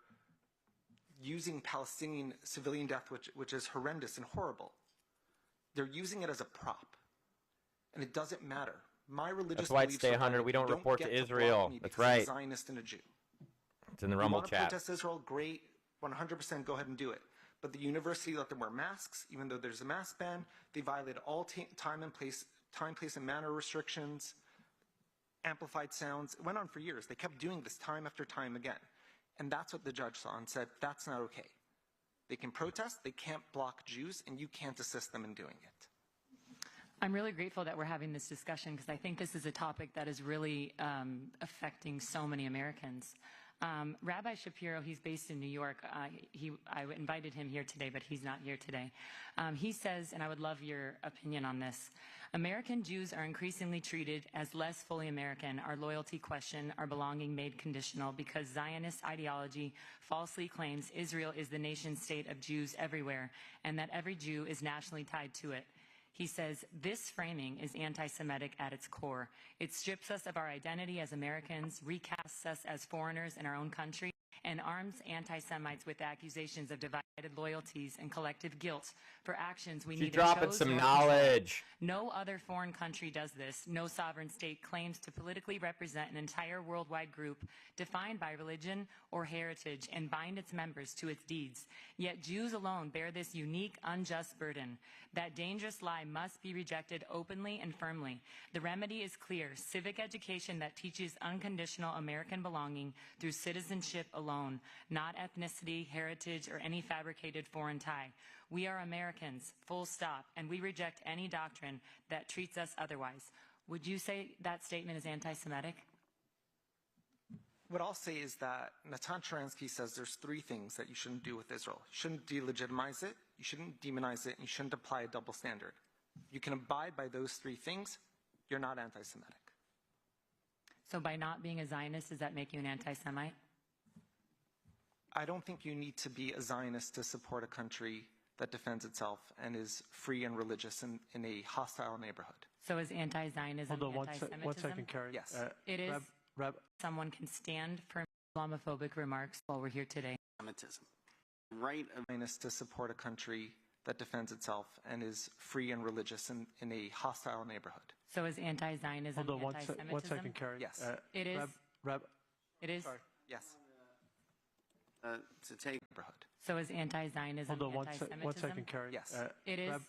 Speaker 9: using Palestinian civilian death, which is horrendous and horrible. They're using it as a prop, and it doesn't matter. My religious
Speaker 1: That's why it's
Speaker 9: beliefs
Speaker 1: Day
Speaker 9: are
Speaker 1: 100. We don't report to Israel. That's right.
Speaker 9: I'm a Zionist and a Jew.
Speaker 1: It's in the Rumble
Speaker 9: chat.
Speaker 1: chat.
Speaker 9: Protest Israel? Great, 100%. Go ahead and do it. But the university let them wear masks, even though there's a mask ban. They violated all time, place, and manner restrictions. Amplified sounds. It went on for years. They kept doing this time after time again. And that's what the judge saw and said, that's not okay. They can protest, they can't block Jews, and you can't assist them in doing it.
Speaker 8: I'm really grateful that we're having this discussion, because I think this is a topic that is really affecting so many Americans. Rabbi Shapiro, he's based in New York. I invited him here today, but he's not here today. He says, and I would love your opinion on this, American Jews are increasingly treated as less fully American, our loyalty questioned, our belonging made conditional, because Zionist ideology falsely claims Israel is the nation state of Jews everywhere, and that every Jew is nationally tied to it. He says, this framing is anti-Semitic at its core. It strips us of our identity as Americans, recasts us as foreigners in our own country, and arms anti-Semites with accusations of divided loyalties and collective guilt for actions we
Speaker 1: She's
Speaker 8: neither
Speaker 1: dropping
Speaker 8: chose
Speaker 1: some
Speaker 8: nor
Speaker 1: knowledge.
Speaker 8: control. No other foreign country does this. No sovereign state claims to politically represent an entire worldwide group defined by religion or heritage and bind its members to its deeds. Yet Jews alone bear this unique, unjust burden. That dangerous lie must be rejected openly and firmly. The remedy is clear: civic education that teaches unconditional American belonging through citizenship alone, not ethnicity, heritage, or any fabricated foreign tie. We are Americans, full stop, and we reject any doctrine that treats us otherwise. Would you say that statement is anti-Semitic?
Speaker 9: What I'll say is that Natan Sharansky says there's three things that you shouldn't do with Israel. You shouldn't delegitimize it, you shouldn't demonize it, and you shouldn't apply a double standard. You can abide by those three things, you're not anti-Semitic.
Speaker 8: So by not being a Zionist, does that make you an anti-Semite?
Speaker 9: I don't think you need to be a Zionist to support a country that defends itself and is free and religious in a hostile neighborhood.
Speaker 8: So is anti-Zionism
Speaker 10: Hold on
Speaker 8: anti-Semitism?
Speaker 10: 1 second, Carrie.
Speaker 9: Yes.
Speaker 8: It is.
Speaker 10: Rab,
Speaker 8: Someone can stand for Islamophobic remarks while we're here today.
Speaker 11: Anti-Semitism. Right of
Speaker 9: Zionist to support a country that defends itself and is free and religious in a hostile neighborhood.
Speaker 8: So is anti-Zionism
Speaker 10: hold on
Speaker 8: anti-Semitism?
Speaker 10: 1 second, Carrie.
Speaker 9: Yes.
Speaker 8: It is. It is.
Speaker 10: Sorry.
Speaker 9: Yes.
Speaker 11: to take
Speaker 9: Neighborhood.
Speaker 8: So is anti-Zionism
Speaker 10: Hold on 1
Speaker 8: anti-Semitism?
Speaker 10: second, Carrie.
Speaker 9: Yes.
Speaker 8: It is.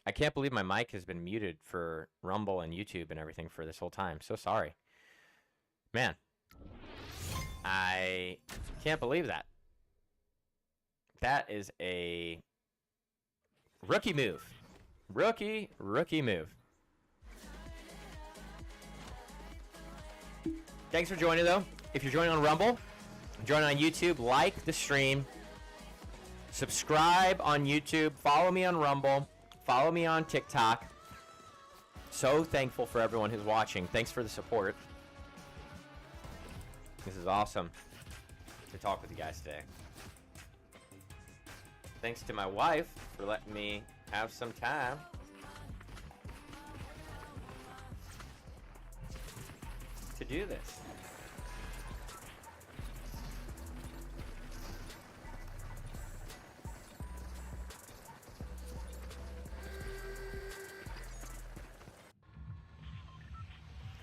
Speaker 1: I can't believe my mic has been muted for Rumble and YouTube and everything for this whole time. So sorry. Man, I can't believe that. That is a rookie move. Rookie move. Thanks for joining, though. If you're joining on Rumble, join on YouTube, like the stream, subscribe on YouTube, follow me on Rumble, follow me on TikTok. So thankful for everyone who's watching. Thanks for the support. This is awesome to talk with you guys today. Thanks to my wife for letting me have some time to do this.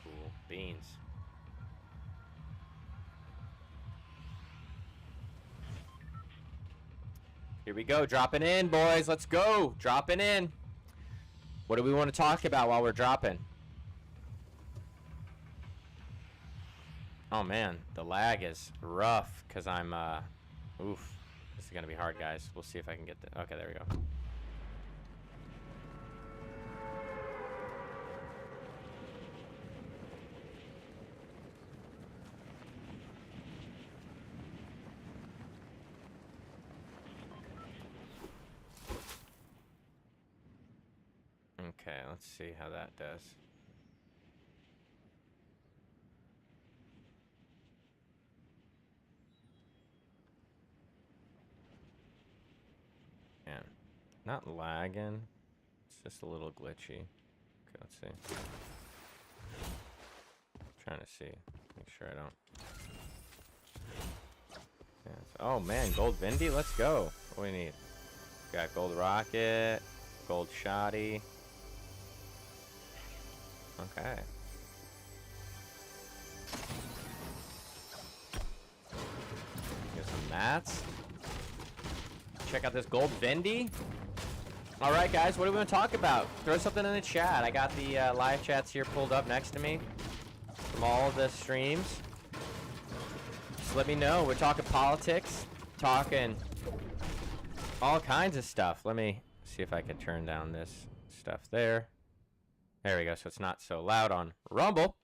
Speaker 1: Cool beans. Here we go, dropping in, boys. Let's go, dropping in. What do we want to talk about while we're dropping? Oh man, the lag is rough because I'm oof. This is gonna be hard, guys. We'll see if I can get the. Okay, there we go. Okay, let's see how that does. Man, not lagging. It's just a little glitchy. Okay, let's see. Trying to see. Make sure I don't. Yeah, oh man, gold Vindy, let's go. What do we need? Got gold rocket, gold shoddy. Okay. Get some mats. Check out this gold Vindy. All right, guys, what do we want to talk about? Throw something in the chat. I got the live chats here pulled up next to me from all of the streams. Just let me know. We're talking politics, talking all kinds of stuff. Let me see if I can turn down this stuff there. There we go, so it's not so loud on Rumble.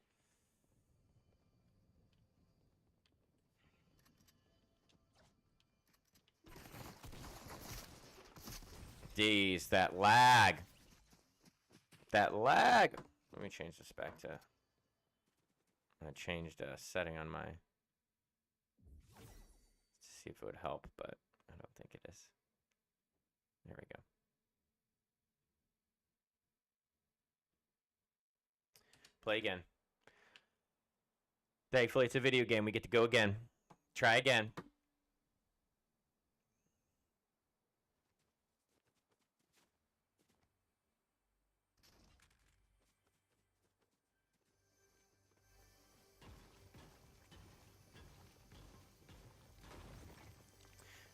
Speaker 1: Jeez, that lag. That lag. Let me change this back to... I changed a setting on my... Let's see if it would help, but I don't think it is. There we go. Play again. Thankfully, it's a video game. We get to go again. Try again.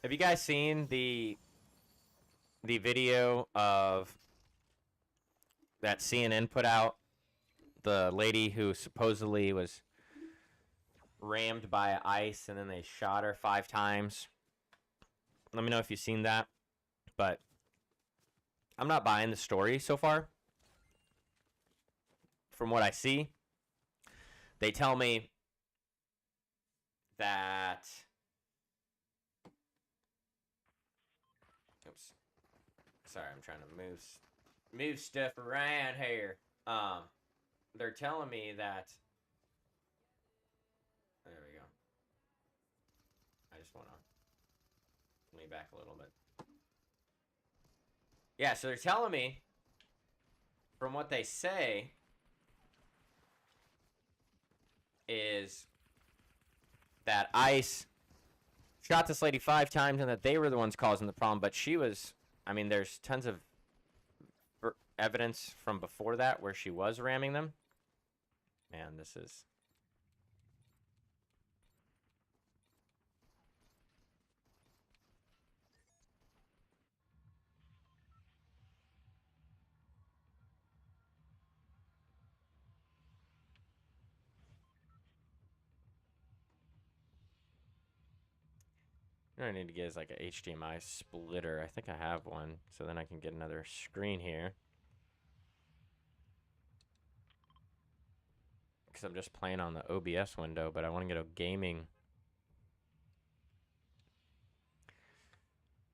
Speaker 1: Have you guys seen the video of that CNN put out? The lady who supposedly was rammed by ICE and then they shot her 5 times. Let me know if you've seen that. But I'm not buying the story so far. From what I see, they tell me that... Oops. Sorry, I'm trying to move stuff around here. They're telling me that... There we go. I just want to lean back a little bit. Yeah, so they're telling me, from what they say, is that ICE shot this lady 5 times and that they were the ones causing the problem, but she was... I mean, there's tons of evidence from before that where she was ramming them. Man, this is... What I need to get is like a HDMI splitter. I think I have one, so then I can get another screen here. Because I'm just playing on the OBS window, but I want to get a gaming.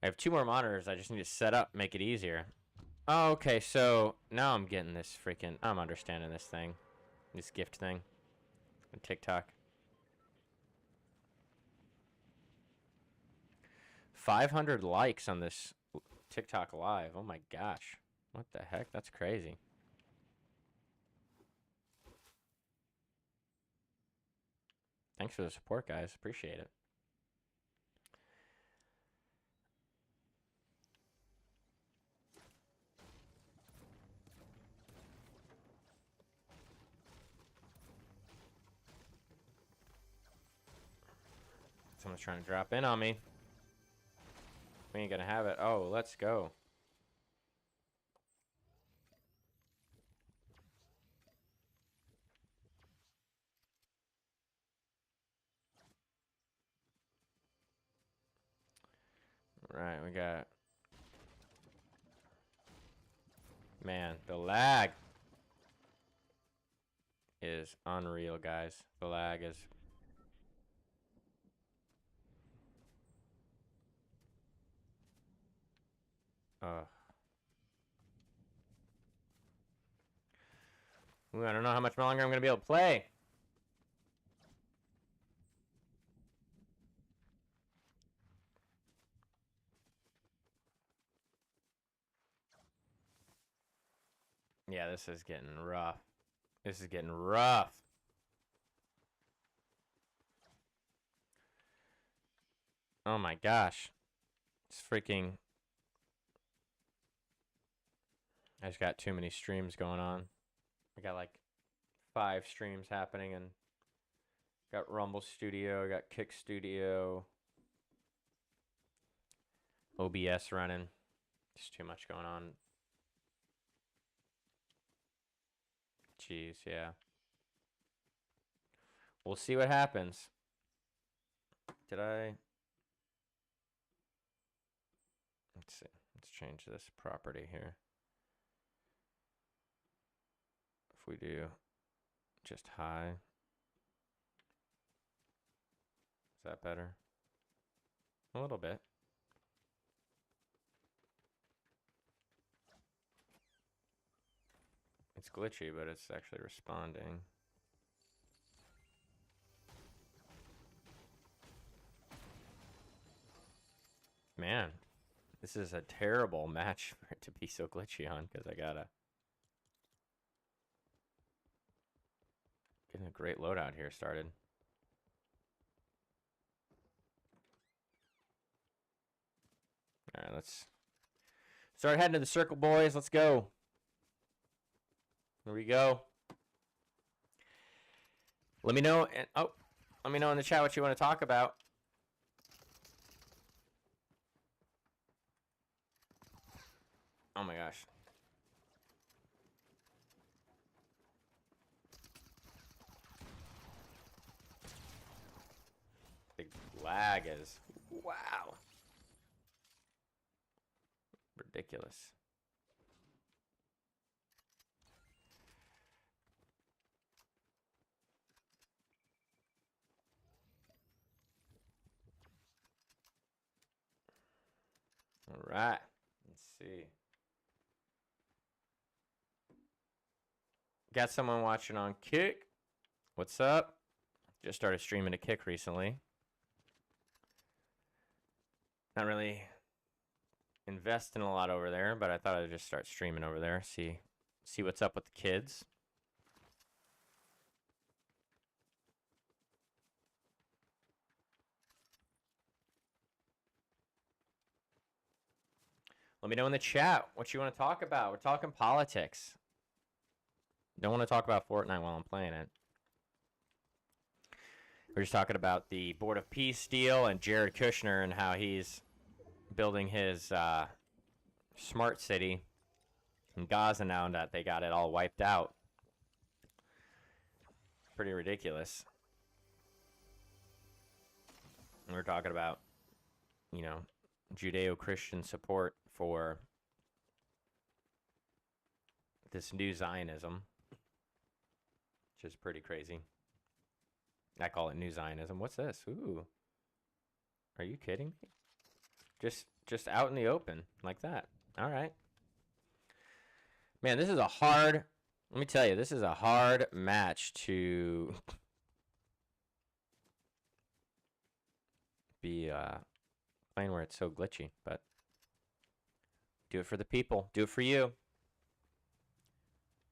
Speaker 1: I have 2 more monitors. I just need to set up, make it easier. Oh, okay, so now I'm getting this freaking... I'm understanding this thing. This gift thing. On TikTok. 500 likes on this TikTok live. Oh my gosh. What the heck? That's crazy. Thanks for the support, guys. Appreciate it. Someone's trying to drop in on me. We ain't gonna have it. Oh, let's go. Right, we got... Man, the lag is unreal, guys. The lag is... Ooh, I don't know how much longer I'm going to be able to play. Yeah, this is getting rough. This is getting rough. Oh my gosh. It's freaking... I just got too many streams going on. I got like 5 streams happening and got Rumble Studio, got Kick Studio, OBS running. Just too much going on. Jeez, yeah. We'll see what happens. Did I? Let's see. Let's change this property here. If we do just high. Is that better? A little bit. It's glitchy, but it's actually responding. Man, this is a terrible match for it to be so glitchy on, because I gotta... Getting a great loadout here started. Alright, let's start heading to the circle, boys. Let's go. Here we go. Let me know, and let me know in the chat what you want to talk about. Oh my gosh. The lag is, wow. Ridiculous. All right. Let's see. Got someone watching on Kick. What's up? Just started streaming to Kick recently. Not really investing a lot over there, but I thought I'd just start streaming over there. See what's up with the kids. Let me know in the chat what you want to talk about. We're talking politics. Don't want to talk about Fortnite while I'm playing it. We're just talking about the Board of Peace deal and Jared Kushner and how he's building his smart city in Gaza now that they got it all wiped out. Pretty ridiculous. And we're talking about, you know, Judeo-Christian support for this new Zionism, which is pretty crazy. I call it new Zionism. What's this? Ooh. Are you kidding me? Just out in the open like that. All right. Man, this is a hard, let me tell you, this is a hard match to be playing where it's so glitchy, but do it for the people. Do it for you.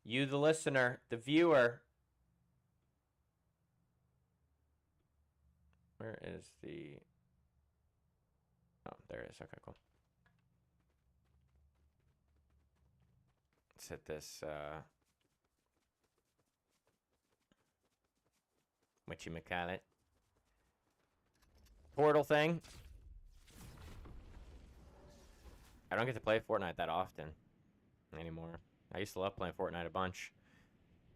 Speaker 1: You, the listener, the viewer. Where is the... Oh, there it is. Okay, cool. Let's hit this, whatchamacallit, portal thing. I don't get to play Fortnite that often anymore. I used to love playing Fortnite a bunch.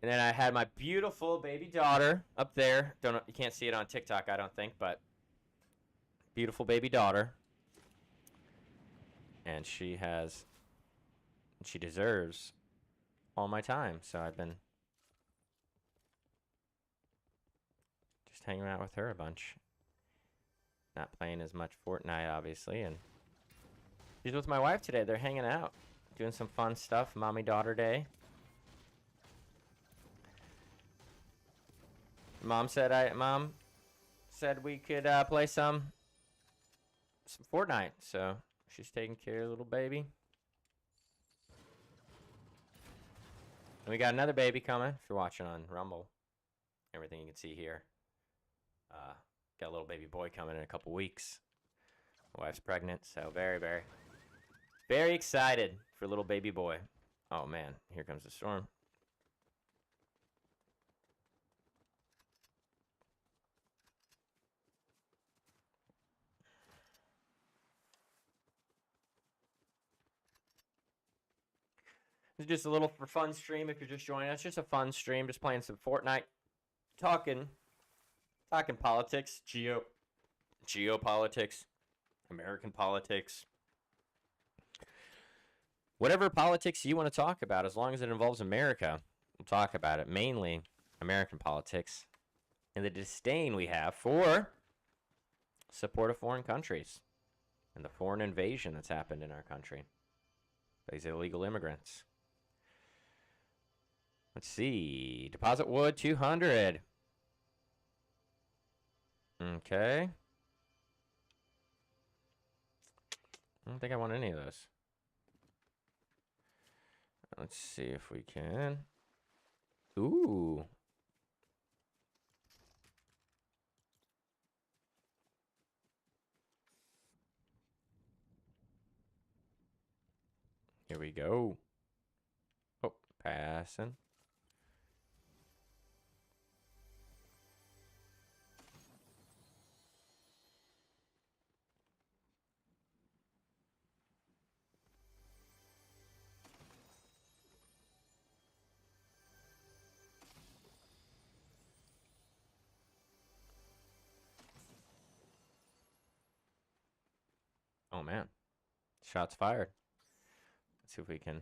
Speaker 1: And then I had my beautiful baby daughter up there. You can't see it on TikTok, I don't think, but beautiful baby daughter. And she deserves all my time. So I've been just hanging out with her a bunch. Not playing as much Fortnite, obviously, and she's with my wife today. They're hanging out, doing some fun stuff. Mommy-daughter day. Mom said we could play some Fortnite, so she's taking care of the little baby. And we got another baby coming. If you're watching on Rumble, everything you can see here. Got a little baby boy coming in a couple weeks. My wife's pregnant, so very, very, very excited for little baby boy. Oh man, here comes the storm. It's just a little for fun stream if you're just joining us. Just a fun stream, just playing some Fortnite, talking politics, geopolitics, American politics, whatever politics you want to talk about, as long as it involves America, we'll talk about it. Mainly American politics and the disdain we have for support of foreign countries and the foreign invasion that's happened in our country by these illegal immigrants. Let's see. Deposit wood 200. Okay. I don't think I want any of those. Let's see if we can. Ooh. Here we go. Oh, passing. Oh, man. Shots fired. Let's see if we can.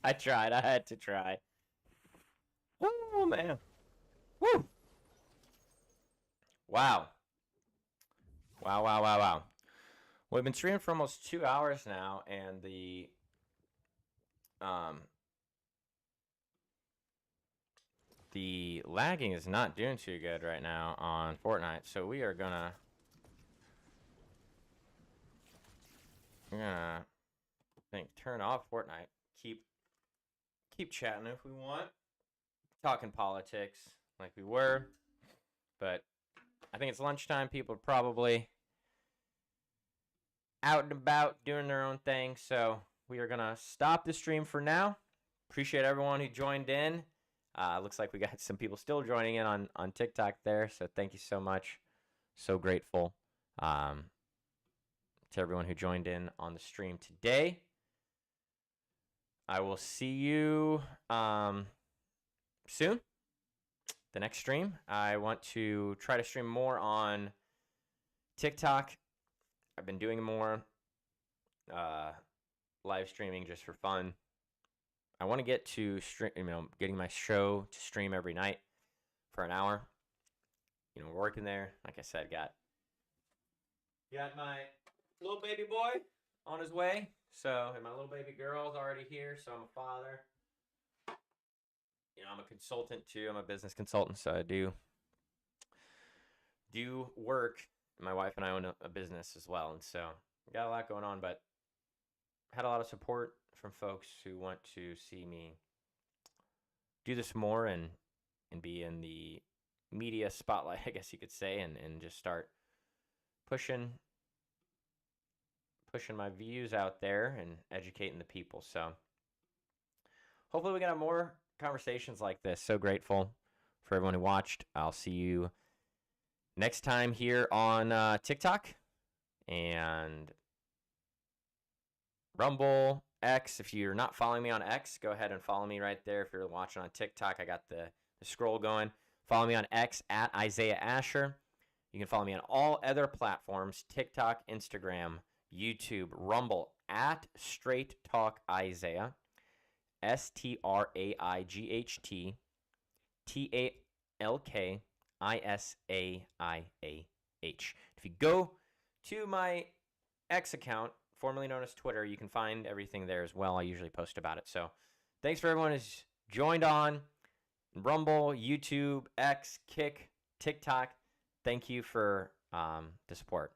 Speaker 1: I tried. I had to try. Oh, man. Woo! Wow. Wow, wow, wow, wow. We've been streaming for almost 2 hours now, and the lagging is not doing too good right now on Fortnite, so we are gonna I think turn off Fortnite. Keep chatting if we want. Talking politics like we were. But I think it's lunchtime. People are probably out and about doing their own thing. So we are gonna stop the stream for now. Appreciate everyone who joined in. Looks like we got some people still joining in on TikTok there. So thank you so much. So grateful to everyone who joined in on the stream today. I will see you soon. The next stream. I want to try to stream more on TikTok. I've been doing more live streaming just for fun. I want to get to getting my show to stream every night for an hour. Working there. Like I said, got my little baby boy on his way. So, and my little baby girl's already here. So I'm a father. I'm a consultant too. I'm a business consultant, so I do work. My wife and I own a business as well, and so got a lot going on, but had a lot of support from folks who want to see me do this more and be in the media spotlight, I guess you could say, and just start pushing my views out there and educating the people. So hopefully we can have more conversations like this. So grateful for everyone who watched. I'll see you next time here on TikTok and Rumble, X. If you're not following me on X, go ahead and follow me right there. If you're watching on TikTok, I got the scroll going. Follow me on X at Isaiah Asher. You can follow me on all other platforms: TikTok, Instagram, YouTube, Rumble at Straight Talk Isaiah. StraighTTalk ISAIAH. If you go to my X account, formerly known as Twitter, you can find everything there as well. I usually post about it. So thanks for everyone who's joined on Rumble, YouTube, X, Kick, TikTok. Thank you for the support.